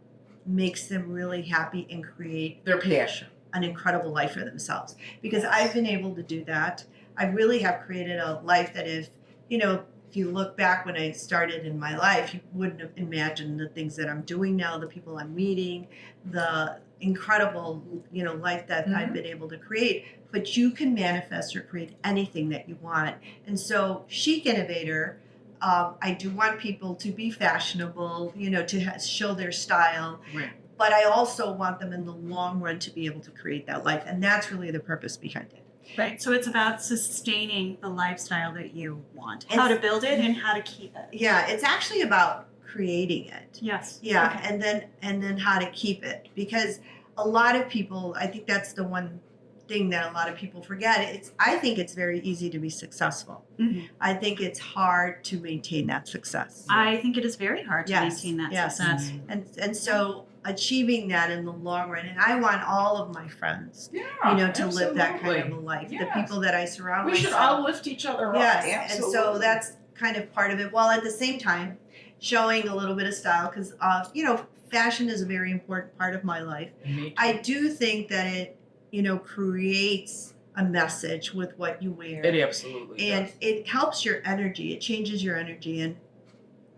makes them really happy and create Their passion. an incredible life for themselves. Because I've been able to do that. I really have created a life that if you look back when I started in my life, you wouldn't have imagined the things that I'm doing now, the people I'm meeting, the incredible, life that I've been able to create. But you can manifest or create anything that you want. And so Chic Innovator, I do want people to be fashionable, to show their style. Right. But I also want them in the long run to be able to create that life. And that's really the purpose behind it. Right. So it's about sustaining the lifestyle that you want, how to build it and how to keep it. Yeah, it's actually about creating it. Yes. Yeah, Okay. and then how to keep it. Because a lot of people, I think that's the one thing that a lot of people forget. I think it's very easy to be successful. Mhm. I think it's hard to maintain that success. I think it is very hard to maintain that yes. success. And so achieving that in the long run, and I want all of my friends, Yeah, to live that kind of a absolutely. life. The Yes. people that I surround We myself. should all lift each other up. Yes, Absolutely. and so that's kind of part of it. While at the same time, showing a little bit of style, because fashion is a very important part of my life. Me too. I do think that it, creates a message with what you wear, It absolutely and does. it helps your energy. It changes your energy, and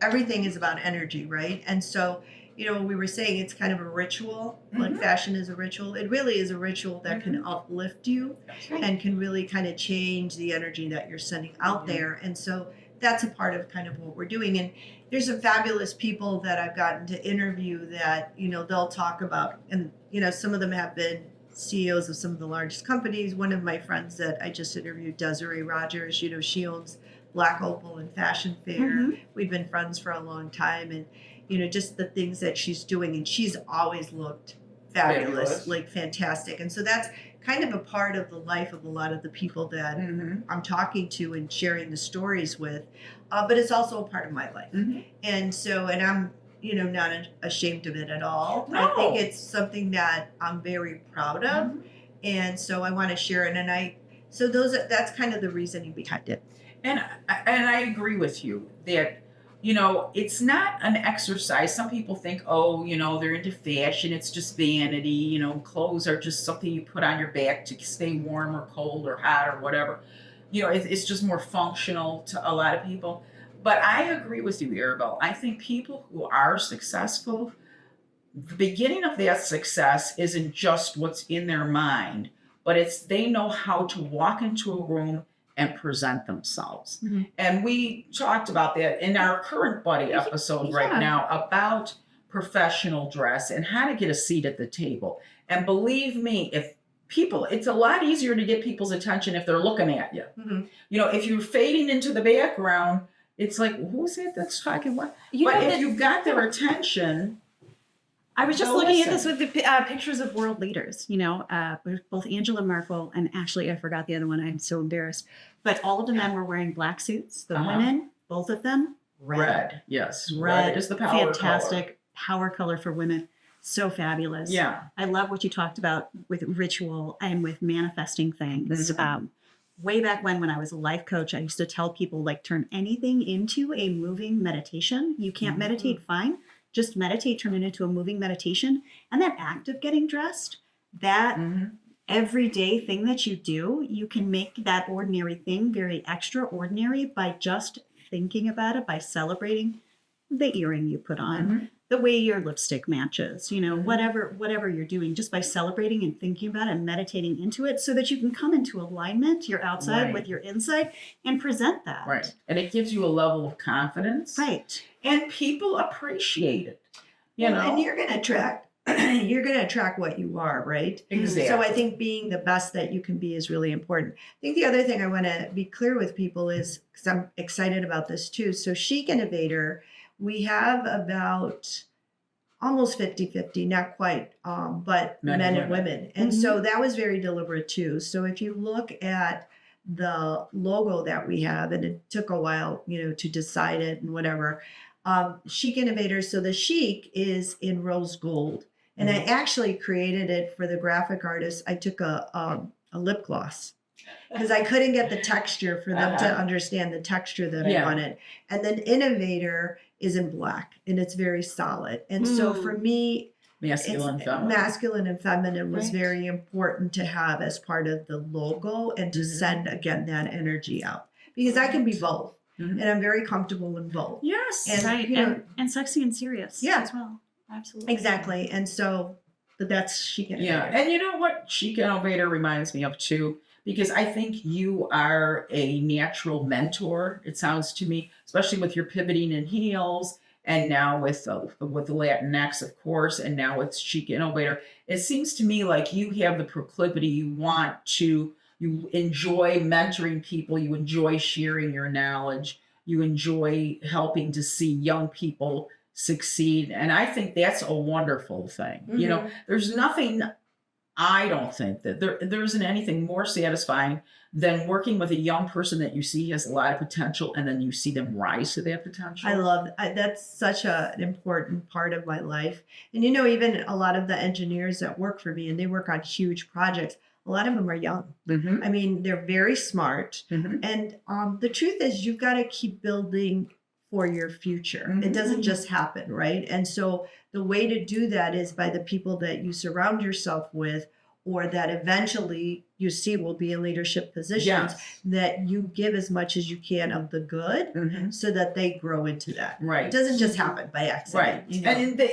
everything is about energy, right? And so, we were saying it's kind of a ritual. Like Mhm. fashion is a ritual. It really is a ritual that can uplift you and can really kind of change the energy that you're sending out Mhm. there. And so that's a part of kind of what we're doing. And there's some fabulous people that I've gotten to interview that, they'll talk about, and, some of them have been CEOs of some of the largest companies. One of my friends that I just interviewed, Desiree Rogers, she owns Black Opal and Fashion Fair. Mhm. We've been friends for a long time, and, just the things that she's doing, and she's always looked fabulous. Like fantastic. And so that's kind of a part of the life of a lot of the people that Mhm. I'm talking to and sharing the stories with, but it's also a part of my life. Mhm. And so, and I'm, not ashamed of it at all. I No. think it's something that I'm very proud of. Mhm. And so I want to share it. And so that's kind of the reasoning behind it. And I agree with you that it's not an exercise. Some people think, oh, they're into fashion. It's just vanity. Clothes are just something you put on your back to stay warm or cold or hot or whatever. It's just more functional to a lot of people. But I agree with you, Arabel. I think people who are successful, the beginning of that success isn't just what's in their mind, but it's they know how to walk into a room and present themselves. Mhm. And we talked about that in our current buddy episode right Yeah. now about professional dress and how to get a seat at the table. And believe me, it's a lot easier to get people's attention if they're looking at you. Mhm. If you're fading into the background, it's like, who's it that's talking what? You But know if that- you've got their attention, I was just So looking at this listen. with the pictures of world leaders, both Angela Merkel and actually, I forgot the other one. I'm so embarrassed. But all of the men were wearing black suits. The Uh-huh. women, both of them, red. Yes. Red is the power color. fantastic power color for women. So fabulous. Yeah. I love what you talked about with ritual and with manifesting things. Mhm. Way back when I was a life coach, I used to tell people turn anything into a moving meditation. You can't Mhm. meditate, fine. Just meditate, turn it into a moving meditation. And that act of getting dressed, that Mhm. everyday thing that you do, you can make that ordinary thing very extraordinary by just thinking about it, by celebrating the earring you put on, Mhm. the way your lipstick matches, Mhm. whatever you're doing, just by celebrating and thinking about it and meditating into it so that you can come into alignment, your outside Right. with your inside, and present that. Right. And it gives you a level of confidence. Right. And people appreciate it. And you're going to attract. You're going to attract what you are, right? Exactly. So I think being the best that you can be is really important. I think the other thing I want to be clear with people is, because I'm excited about this too. So Chic Innovator, we have about almost 50-50, not quite, but Men men and and women. And Mhm. so that was very deliberate too. So if you look at the logo that we have, and it took a while, to decide it and whatever, Chic Innovator. So the chic is in rose gold. And I actually created it for the graphic artist. I took a lip gloss because I couldn't get the texture for them to understand the texture that I wanted. And then Innovator is in black and it's very solid. And so for me, Masculine, feminine. masculine and feminine was Right. very important to have as part of the logo and to Mhm. send again that energy out because I can be both Mhm. and I'm very comfortable in both. Yes. And, Right. you know, And sexy and serious Yeah. as well. Absolutely. exactly. And so that's Chic Innovator. Yeah, and you know what Chic Innovator reminds me of too, because I think you are a natural mentor. It sounds to me, especially with your pivoting in heels, and now with the Latinx, of course, and now with Chic Innovator. It seems to me like you have the proclivity. You enjoy mentoring people. You enjoy sharing your knowledge. You enjoy helping to see young people succeed, and I think that's a wonderful thing. There's nothing, I don't think that there isn't anything more satisfying than working with a young person that you see has a lot of potential and then you see them rise to that potential. I love that's such an important part of my life. And even a lot of the engineers that work for me and they work on huge projects, a lot of them are young. Mhm. I mean, they're very smart. Mhm. And the truth is, you've got to keep building for your future. Mhm. It doesn't just happen, right? And so the way to do that is by the people that you surround yourself with, or that eventually you see will be in leadership positions, Yes. that you give as much as you can of the good Mhm. so that they grow into that. Right. It doesn't just happen by accident. Right.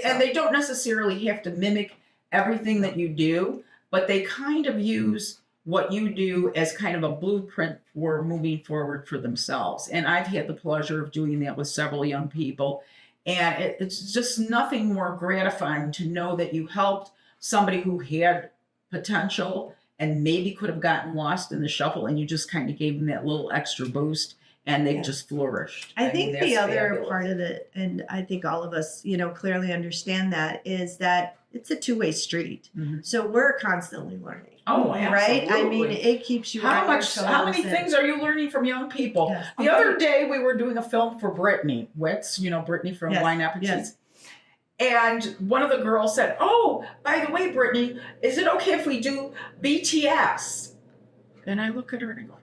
And they don't necessarily have to mimic everything that you do, but they kind of use what you do as kind of a blueprint for moving forward for themselves. And I've had the pleasure of doing that with several young people. And it's just nothing more gratifying to know that you helped somebody who had potential and maybe could have gotten lost in the shuffle, and you just kind of gave them that little extra boost and they've just flourished. I mean, think that's the other fabulous. part of it, and I think all of us, clearly understand that, is that it's a two-way street. Mhm. So we're constantly learning. Oh, Right? I mean, absolutely. it keeps you How on your many toes things are you learning from young people? Yes. The other day we were doing a film for Brittany Witz, Brittany from Yes, Wine Appetits. yes. And one of the girls said, "Oh, by the way, Brittany, is it okay if we do BTS?" And I look at her and I go,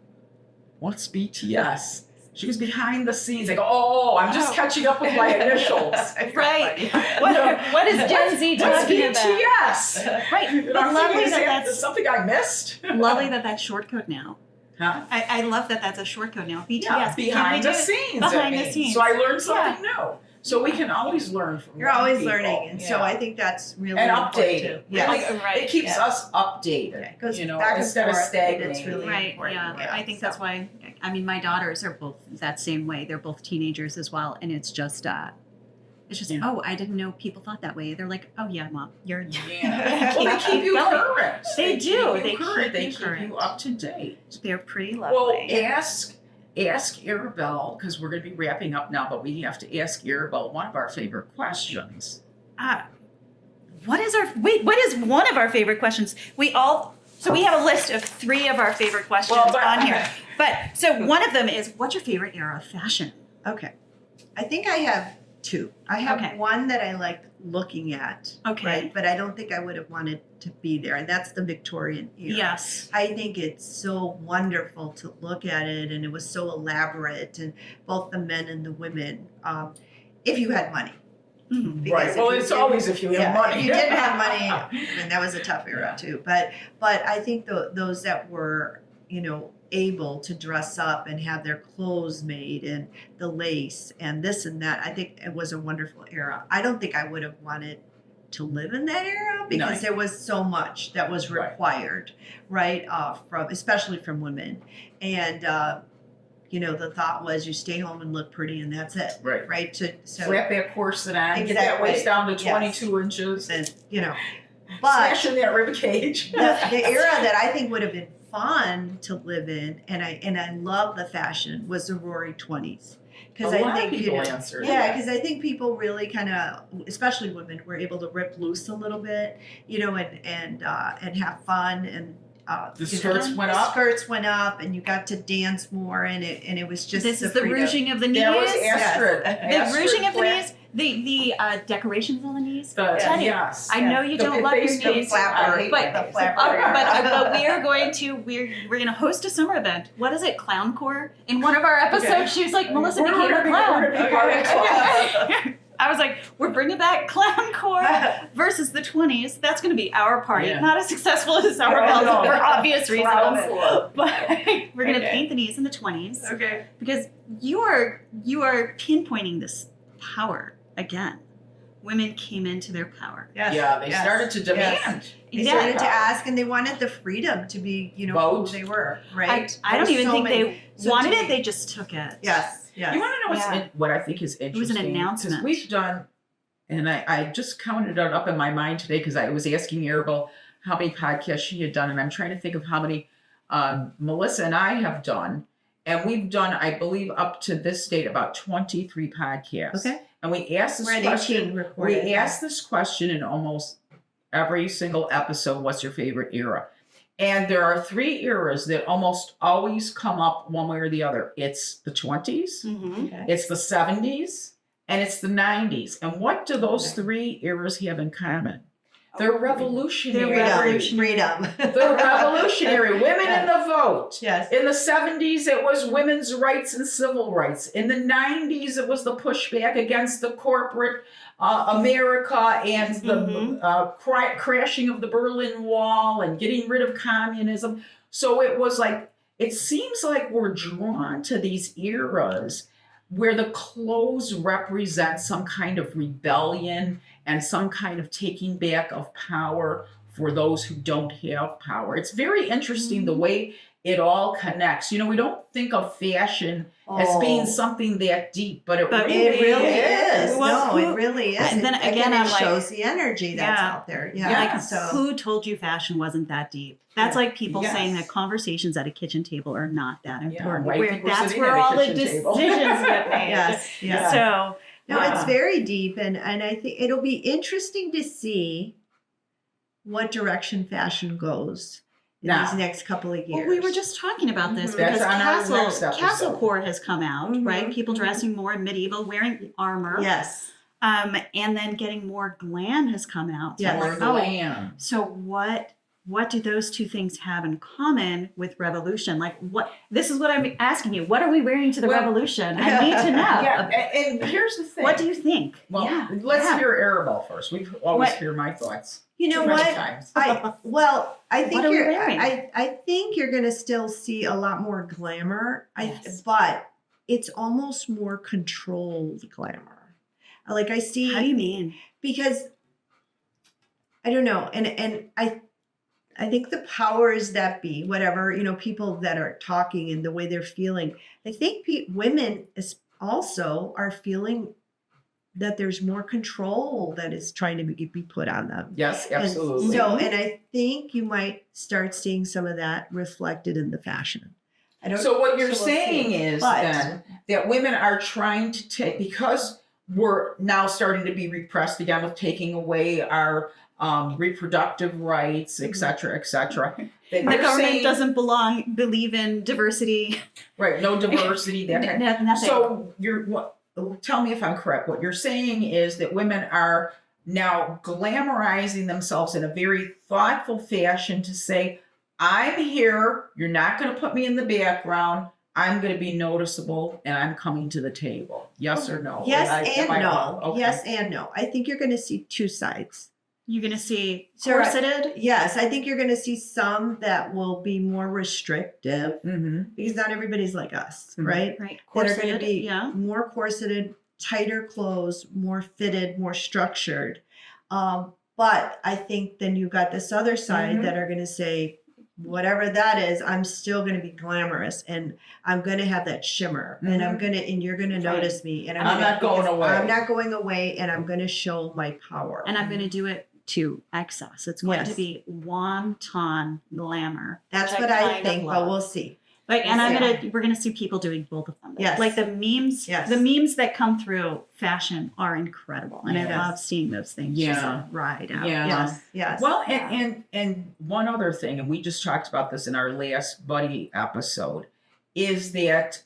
"What's BTS?" She was behind the scenes. I go, "Oh, I'm just catching up with my initials." Right. No. What is Gen Z What's talking about? BTS? Right. And But I'm lovely thinking, that is that's something I missed? lovely that that's short code now. Huh? I love that that's a short code now. BTS. Yeah, Can we behind do the it? scenes. Behind it the means. scenes. So I learned something new. So we can always learn from You're young always people. learning. And so Yeah. I think that's really And important updated. too. Yes. Really, Right, it keeps yeah. us updated. Yeah, it goes back and instead of forth, stagnating. it's really Right. important. Yeah. I think that's why. I mean, my daughters are both that same way. They're both teenagers as well, and it's just. Yeah. Oh, I didn't know people thought that way. They're like, oh yeah, mom, you're. Yeah. Well, they keep you going. current. They do. Keep They you current. keep They you keep current. you up to date. They're pretty Well, lovely. ask Arabel, because we're going to be wrapping up now, but we have to ask Arabel one of our favorite questions. What is one of our favorite questions? We have a list of 3 of our favorite questions on here. But so one of them is, what's your favorite era of fashion? Okay. I think I have 2. I have Okay. one that I like looking at. Okay. Right? But I don't think I would have wanted to be there. And that's the Victorian era. Yes. I think it's so wonderful to look at it, and it was so elaborate, and both the men and the women, if you had money. Mhm. Because Right. if Well, you it's didn't- always if you have money. If you didn't have money, I mean, that was a tough era too. But I think those that were, able to dress up and have their clothes made and the lace and this and that, I think it was a wonderful era. I don't think I would have wanted to live in that era because No. there was so much that was Right. required, right? Especially from women. And, the thought was you stay home and look pretty and that's it. Right. Right. So, Slap that corset on, get that Exactly. waist down to Yes. 22 inches, and, but smash in that rib cage. the era that I think would have been fun to live in, and I love the fashion, was the Roaring 20s. Because A I lot of think people answered. yeah, because I think people really kind of, especially women, were able to rip loose a little bit, and have fun and. The skirts went the up? skirts went up, and you got to dance more, and it was just This is the freedom. rouging of the knees. That was Yes. Astrid. The Astrid rouging of the flat- knees. The decorations on the knees. Teddy, Yes. I know you The don't love your face- the knees. flapper. I hate But- my the face. flapper. But we are going to we're gonna host a summer event. What is it? Clown core. In one of our episodes, Okay. she was like, Melissa We're became a gonna be clown. part of the I was like, we're bringing back clown core versus the 20s. That's going to be our party. Yeah. Not as successful as Arabel's no. for obvious reasons. Clown core. But we're going to Okay. paint the knees in the 20s Okay. because you are pinpointing this power again. Women came into their power. Yes. Yeah, they Yes. started to demand. Yes. They Yeah. started to ask, and they wanted the freedom to be, Vote. who they were, right? I don't even think they so wanted to it. me- They just took it. Yes. Yes. You want to know Yeah. what I think is was an interesting? announcement. Because we've done, and I just counted it up in my mind today because I was asking Arabel how many podcasts she had done, and I'm trying to think of how many Melissa and I have done. And we've done, I believe, up to this date, about 23 podcasts. Okay. And we asked this We're at question. 18 recorded. We asked this question in almost every single episode, what's your favorite era? And there are 3 eras that almost always come up one way or the other. It's the 20s, Mm-hmm. Okay. it's the 70s, and it's the 90s. And what do those 3 eras have in common? They're revolutionary. They're Freedom. They're revolutionary. Women in the vote. Yes. In the 70s, it was women's rights and civil rights. In the 90s, it was the pushback against the corporate America and the crashing of the Berlin Wall and getting rid of communism. So it was like, it seems like we're drawn to these eras where the clothes represent some kind of rebellion and some kind of taking back of power for those who don't have power. It's very interesting the way it all connects. We don't think of fashion as being something that deep, but it really is. No, Well, it really is. and then And again, it I'm like- shows the energy that's Yeah. out there. Yeah. Yeah. Like, So who told you fashion wasn't that deep? That's like people Yes. saying that conversations at a kitchen table are not that important. why do you think we're That's sitting where at a all the kitchen table? decisions get made. yes, yes. So No, Yeah. it's very deep, and I think it'll be interesting to see what direction fashion goes in Now. these next couple of years. well, we were just talking about this Mhm. because That's on our next episode. Castle Core has come out, Mhm. right? People Mhm. dressing more in medieval, wearing armor. yes, And then getting more glam has come out. So Yes. we're More like, oh, glam. so what do those two things have in common with revolution? Like this is what I'm asking you. What are we wearing to the Well- revolution? I need to know. Yeah, and here's the thing. What do you think? Well, yeah. let's yeah. hear Arabel first. We always What- hear my thoughts. you know Too many what? times. I think What are we you're. wearing? I think you're going to still see a lot more glamour. Yes. But it's almost more controlled glamour. Like I see. How do you mean? Because I don't know, and I think the powers that be, whatever, people that are talking and the way they're feeling, I think women also are feeling that there's more control that is trying to be put on them. Yes, And absolutely. and I think you might start seeing some of that reflected in the fashion. So what you're we'll saying see. is But- then that women are trying to take, because we're now starting to be repressed again with taking away our reproductive rights, et cetera, et cetera. that The you're government saying- doesn't believe in diversity. right, no diversity. That kind of, Nothing. so tell me if I'm correct. What you're saying is that women are now glamorizing themselves in a very thoughtful fashion to say, I'm here, you're not going to put me in the background, I'm going to be noticeable, and I'm coming to the table. Yes or no? Yes Am I and no. wrong? Okay. Yes and no. I think you're going to see two sides. You're going to see So, right. corseted. Yes, I think you're going to see some that will be more restrictive Mm-hmm. because not everybody's like us, Mhm. right? Right. That are going Corseted. to be Yeah. more corseted, tighter clothes, more fitted, more structured. But I think then you've got this other side Mhm. that are going to say, whatever that is, I'm still going to be glamorous and I'm going to have that shimmer and and you're going to notice me and I'm not going away. I'm not going away and I'm going to show my power. And I'm going to do it to excess. It's going Yes. to be wanton glamour. That's which what kind I of think, but love. we'll see. Like, and we're gonna see people doing both of them. Yes. Like the memes, Yes. the memes that come through fashion are incredible, and Yes. I love seeing those things. Yeah. Just ride out. Yeah. Yes. Well, and one other thing, and we just talked about this in our last buddy episode, is that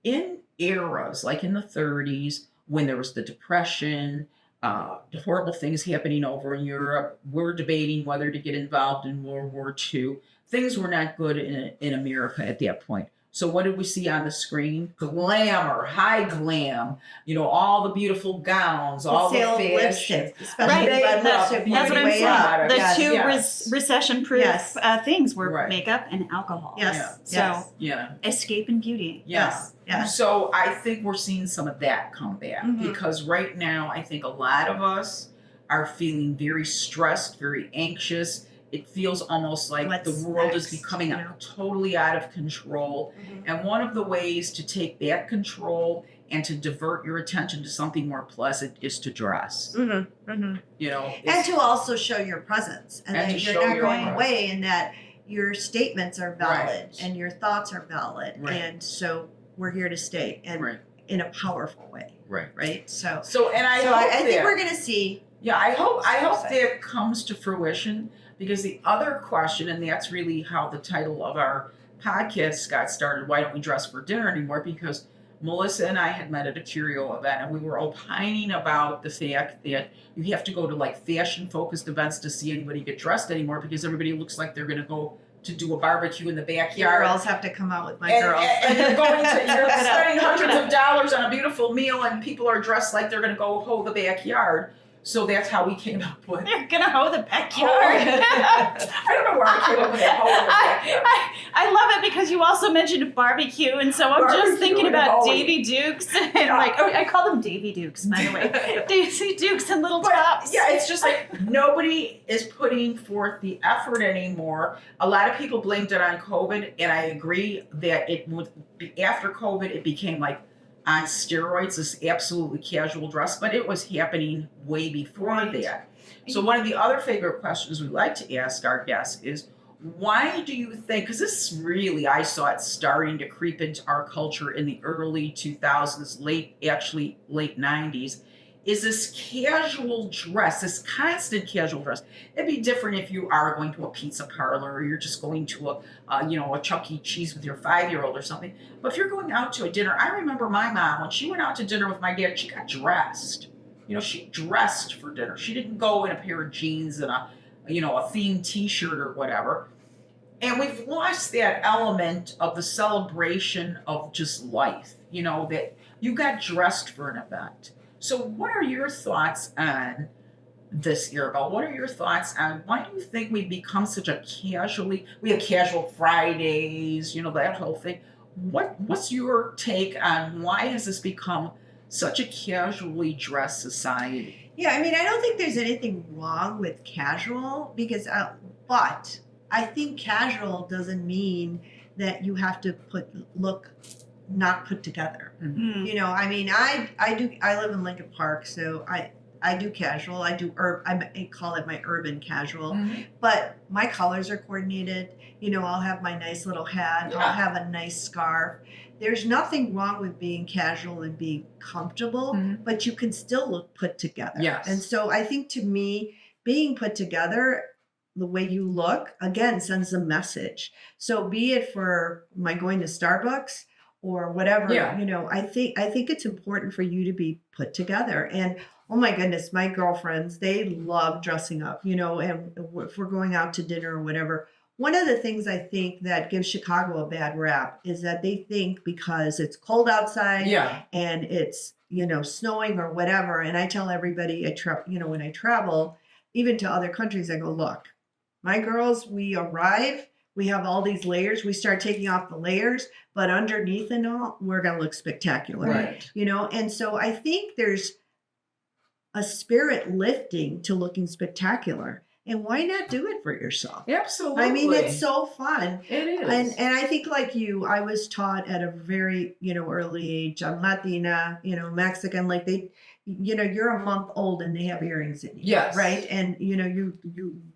in eras like in the 30s, when there was the Depression, the horrible things happening over in Europe, we're debating whether to get involved in World War II. Things were not good in America at that point. So what did we see on the screen? Glamour, high glam, all the beautiful gowns, all the sale of fashion. lipstick, especially Right. red That's lipstick. That's what I'm way saying. up. The Yes. two Yes. recession-proof Yes. Things were Right. makeup and alcohol. Yes. So Yes. Yeah. escape and beauty. Yeah. Yes. Yes. So I think we're seeing some of that come back Mhm. because right now I think a lot of us are feeling very stressed, very anxious. It feels almost like What's the world next, is becoming you know? totally out of control. Mhm. And one of the ways to take back control and to divert your attention to something more pleasant is to dress. Mm-hmm. Mm-hmm. And And to also show your presence, and And that to you're show not your going presence. away, and that your statements are valid Right. and your thoughts are valid, Right. and so we're here to stay, and right, in a powerful way, right. right? So, So and I so hope I think that- we're going to see. Yeah, I hope Exciting. that comes to fruition because the other question, and that's really how the title of our podcast got started, Why Don't We Dress for Dinner Anymore? Because Melissa and I had met at a curio event and we were opining about the fact that you have to go to like fashion focused events to see anybody get dressed anymore because everybody looks like they're going to go to do a barbecue in the Your backyard. girls have to come out with my And, girls. and you're Look it up. spending hundreds of dollars on a beautiful meal and people are dressed like they're going to go hoe the backyard. So that's how we came up with You're gonna hoe the backyard. I don't know where I came up with that hoe in the backyard. I love it because you also mentioned barbecue, and so I'm Barbecue just thinking and about hoeing. Davy Dukes, and I call them Davy Dukes, by the way. Daisy Dukes and little But tops. yeah, it's just like nobody is putting forth the effort anymore. A lot of people blamed it on COVID, and I agree that it would be, after COVID it became like on steroids, this absolutely casual dress, but it was happening way before Right. that. So one of the other favorite questions we like to ask our guests is, why do you think, because this really, I saw it starting to creep into our culture in the early 2000s, late 90s, is this casual dress, this constant casual dress. It'd be different if you are going to a pizza parlor or you're just going to a Chuck E. Cheese with your 5-year-old or something. But if you're going out to a dinner, I remember my mom, when she went out to dinner with my dad, she got dressed. She dressed for dinner. She didn't go in a pair of jeans and a themed t-shirt or whatever. And we've lost that element of the celebration of just life, that you got dressed for an event. So what are your thoughts on this, Arabel? What are your thoughts on why do you think we've become such a we have casual Fridays, that whole thing. What's your take on why has this become such a casually dressed society? Yeah, I mean, I don't think there's anything wrong with casual but I think casual doesn't mean that you have to look not put together. Mm. I mean, I live in Lincoln Park, so I do casual. I call it my urban casual, but my colors are coordinated. I'll have my nice little hat. Yeah. I'll have a nice scarf. There's nothing wrong with being casual and being comfortable, but you can still look put together. Yes. And so I think to me, being put together, the way you look, again, sends a message. So be it for my going to Starbucks or whatever, Yeah. I think it's important for you to be put together. And oh my goodness, my girlfriends, they love dressing up, and if we're going out to dinner or whatever. One of the things I think that gives Chicago a bad rap is that they think because it's cold outside Yeah. and it's, snowing or whatever. And I tell everybody when I travel, even to other countries, I go, look, my girls, we arrive, we have all these layers, we start taking off the layers, but underneath and all, we're going to look spectacular. Right. And so I think there's a spirit lifting to looking spectacular. And why not do it for yourself? Absolutely. I mean, it's so fun. It is. And I think like you, I was taught at a very, early age, I'm Latina, Mexican, like they, you're a month old and they have earrings in you. Yes. Right. And you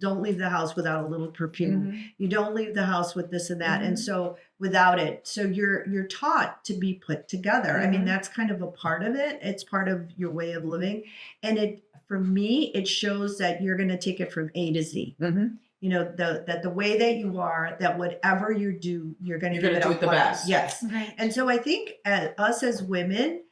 don't leave the house without a little perfume. You don't leave the house with this and that. And so without it, so you're taught to be put together. I mean, that's kind of a part of it. It's part of your way of living. And for me, it shows that you're going to take it from A to Z. That the way that you are, that whatever you do, you're going to do it the best. Yes. Right. And so I think us as women,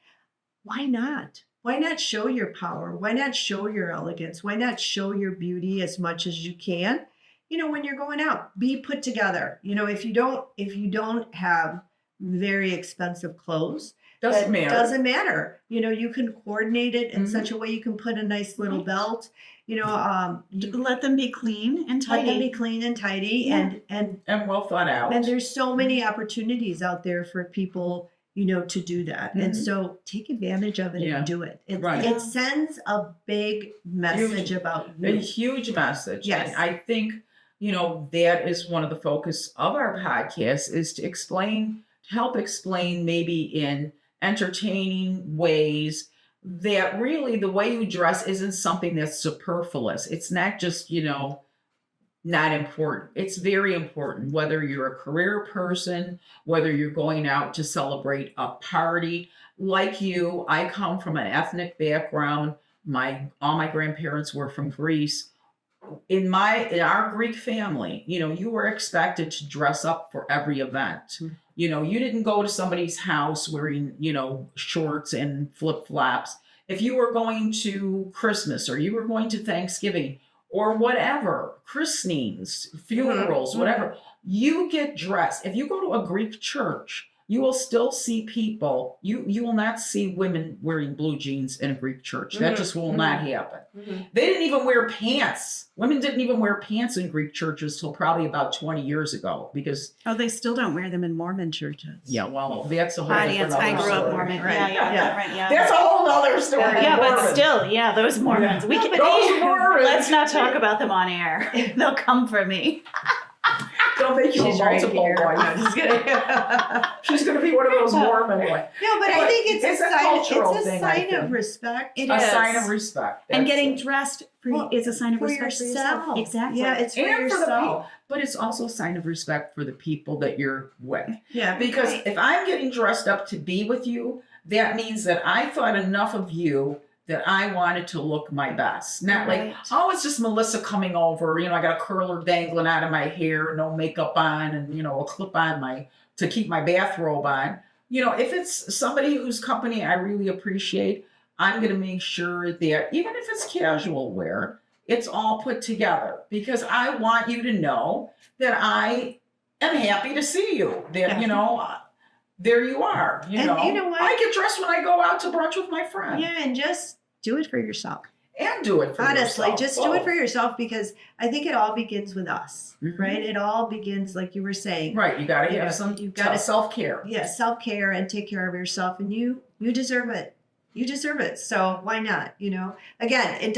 why not? Why not show your power? Why not show your elegance? Why not show your beauty as much as you can? When you're going out, be put together. If you don't have very expensive clothes, Doesn't matter. You can coordinate it in such a way you can put a nice little belt. Let them be clean and Let them tidy. be clean and tidy, Yeah. and well thought out. and there's so many opportunities out there for people, to do that. And so take advantage of it and do it. Right. It sends a big message about A you. huge message. Yes. And I think, that is one of the focus of our podcast is to help explain maybe in entertaining ways that really the way you dress isn't something that's superfluous. It's not just, not important. It's very important, whether you're a career person, whether you're going out to celebrate a party. Like you, I come from an ethnic background. All my grandparents were from Greece. In our Greek family, you were expected to dress up for every event. You didn't go to somebody's house wearing, shorts and flip-flops. If you were going to Christmas or you were going to Thanksgiving or whatever, christenings, funerals, whatever, you get dressed. If you go to a Greek church, you will still see people. You will not see women wearing blue jeans in a Greek church. That just will not happen. They didn't even wear pants. Women didn't even wear pants in Greek churches till probably about 20 years ago because... Oh, they still don't wear them in Mormon churches. Yeah, well, that's a whole Audience, different I grew up story. Mormon. Right. Yeah. That's a whole other story. Yeah, but Mormon. still, those Mormons. We can, Those Mormons. Let's not talk about them on air. They'll come for me. Don't make you a multiple here. boy. No, just kidding. She's going to be one of those Mormon boys. No, but I think it's It's a a sign. cultural It's a thing, I sign of think. respect. It A is. sign of respect. And That's getting it. dressed Well, is a sign of for respect for yourself. yourself. Exactly. Yeah, it's for and for the yourself. people, but it's also a sign of respect for the people that you're with. Yeah, Because if I'm getting dressed up to be with you, that means that I thought enough of you that I wanted to look my best. Not like, Right. oh, it's just Melissa coming over. I got a curler dangling out of my hair, no makeup on, and a clip on to keep my bathrobe on. If it's somebody whose company I really appreciate, I'm going to make sure that even if it's casual wear, it's all put together because I want you to know that I am happy to see you. That, there you are. And you know what? I get dressed when I go out to brunch with my friend. yeah, and just do it for yourself. And do it for Honestly, yourself. just do it for yourself because I think it all begins with us, right? It all begins, like you were saying. Right. You got to You have know, some you've gotta- self-care. Yeah, self-care and take care of yourself, and you deserve it. You deserve it. So why not? Again, it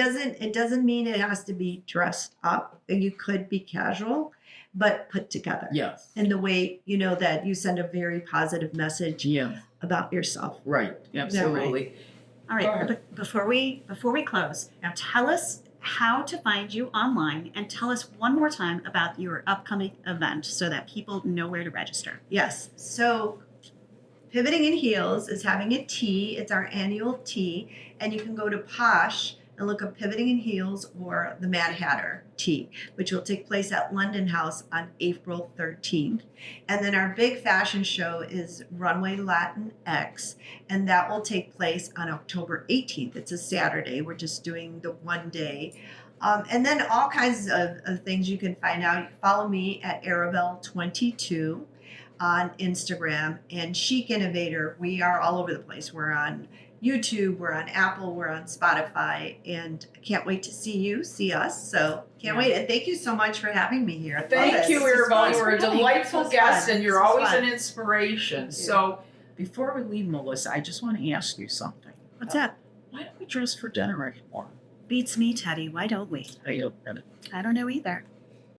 doesn't mean it has to be dressed up. You could be casual, but put together. Yes. In the way, that you send a very positive message Yeah. about yourself. Right. Absolutely. All Go right. ahead. But before we close, now tell us how to find you online and tell us one more time about your upcoming event so that people know where to register. Yes. So Pivoting in Heels is having a tea. It's our annual tea. And you can go to Posh and look up Pivoting in Heels or the Mad Hatter tea, which will take place at London House on April 13th. And then our big fashion show is Runway Latinx, and that will take place on October 18th. It's a Saturday. We're just doing the one day. And then all kinds of things you can find out. Follow me at Arabel22 on Instagram, and Chic Innovator. We are all over the place. We're on YouTube, we're on Apple, we're on Spotify, and I can't wait to see us. So can't wait. And thank you so much for having me here. I love Thank this. you, This is Arabel. fun. You were a This delightful was guest, fun. and This you're was always fun. an inspiration. So before we leave, Melissa, I just want to ask you something. What's that? Why don't we dress for dinner anymore? Beats me, Teddy. Why don't we? I don't get it. I don't know either.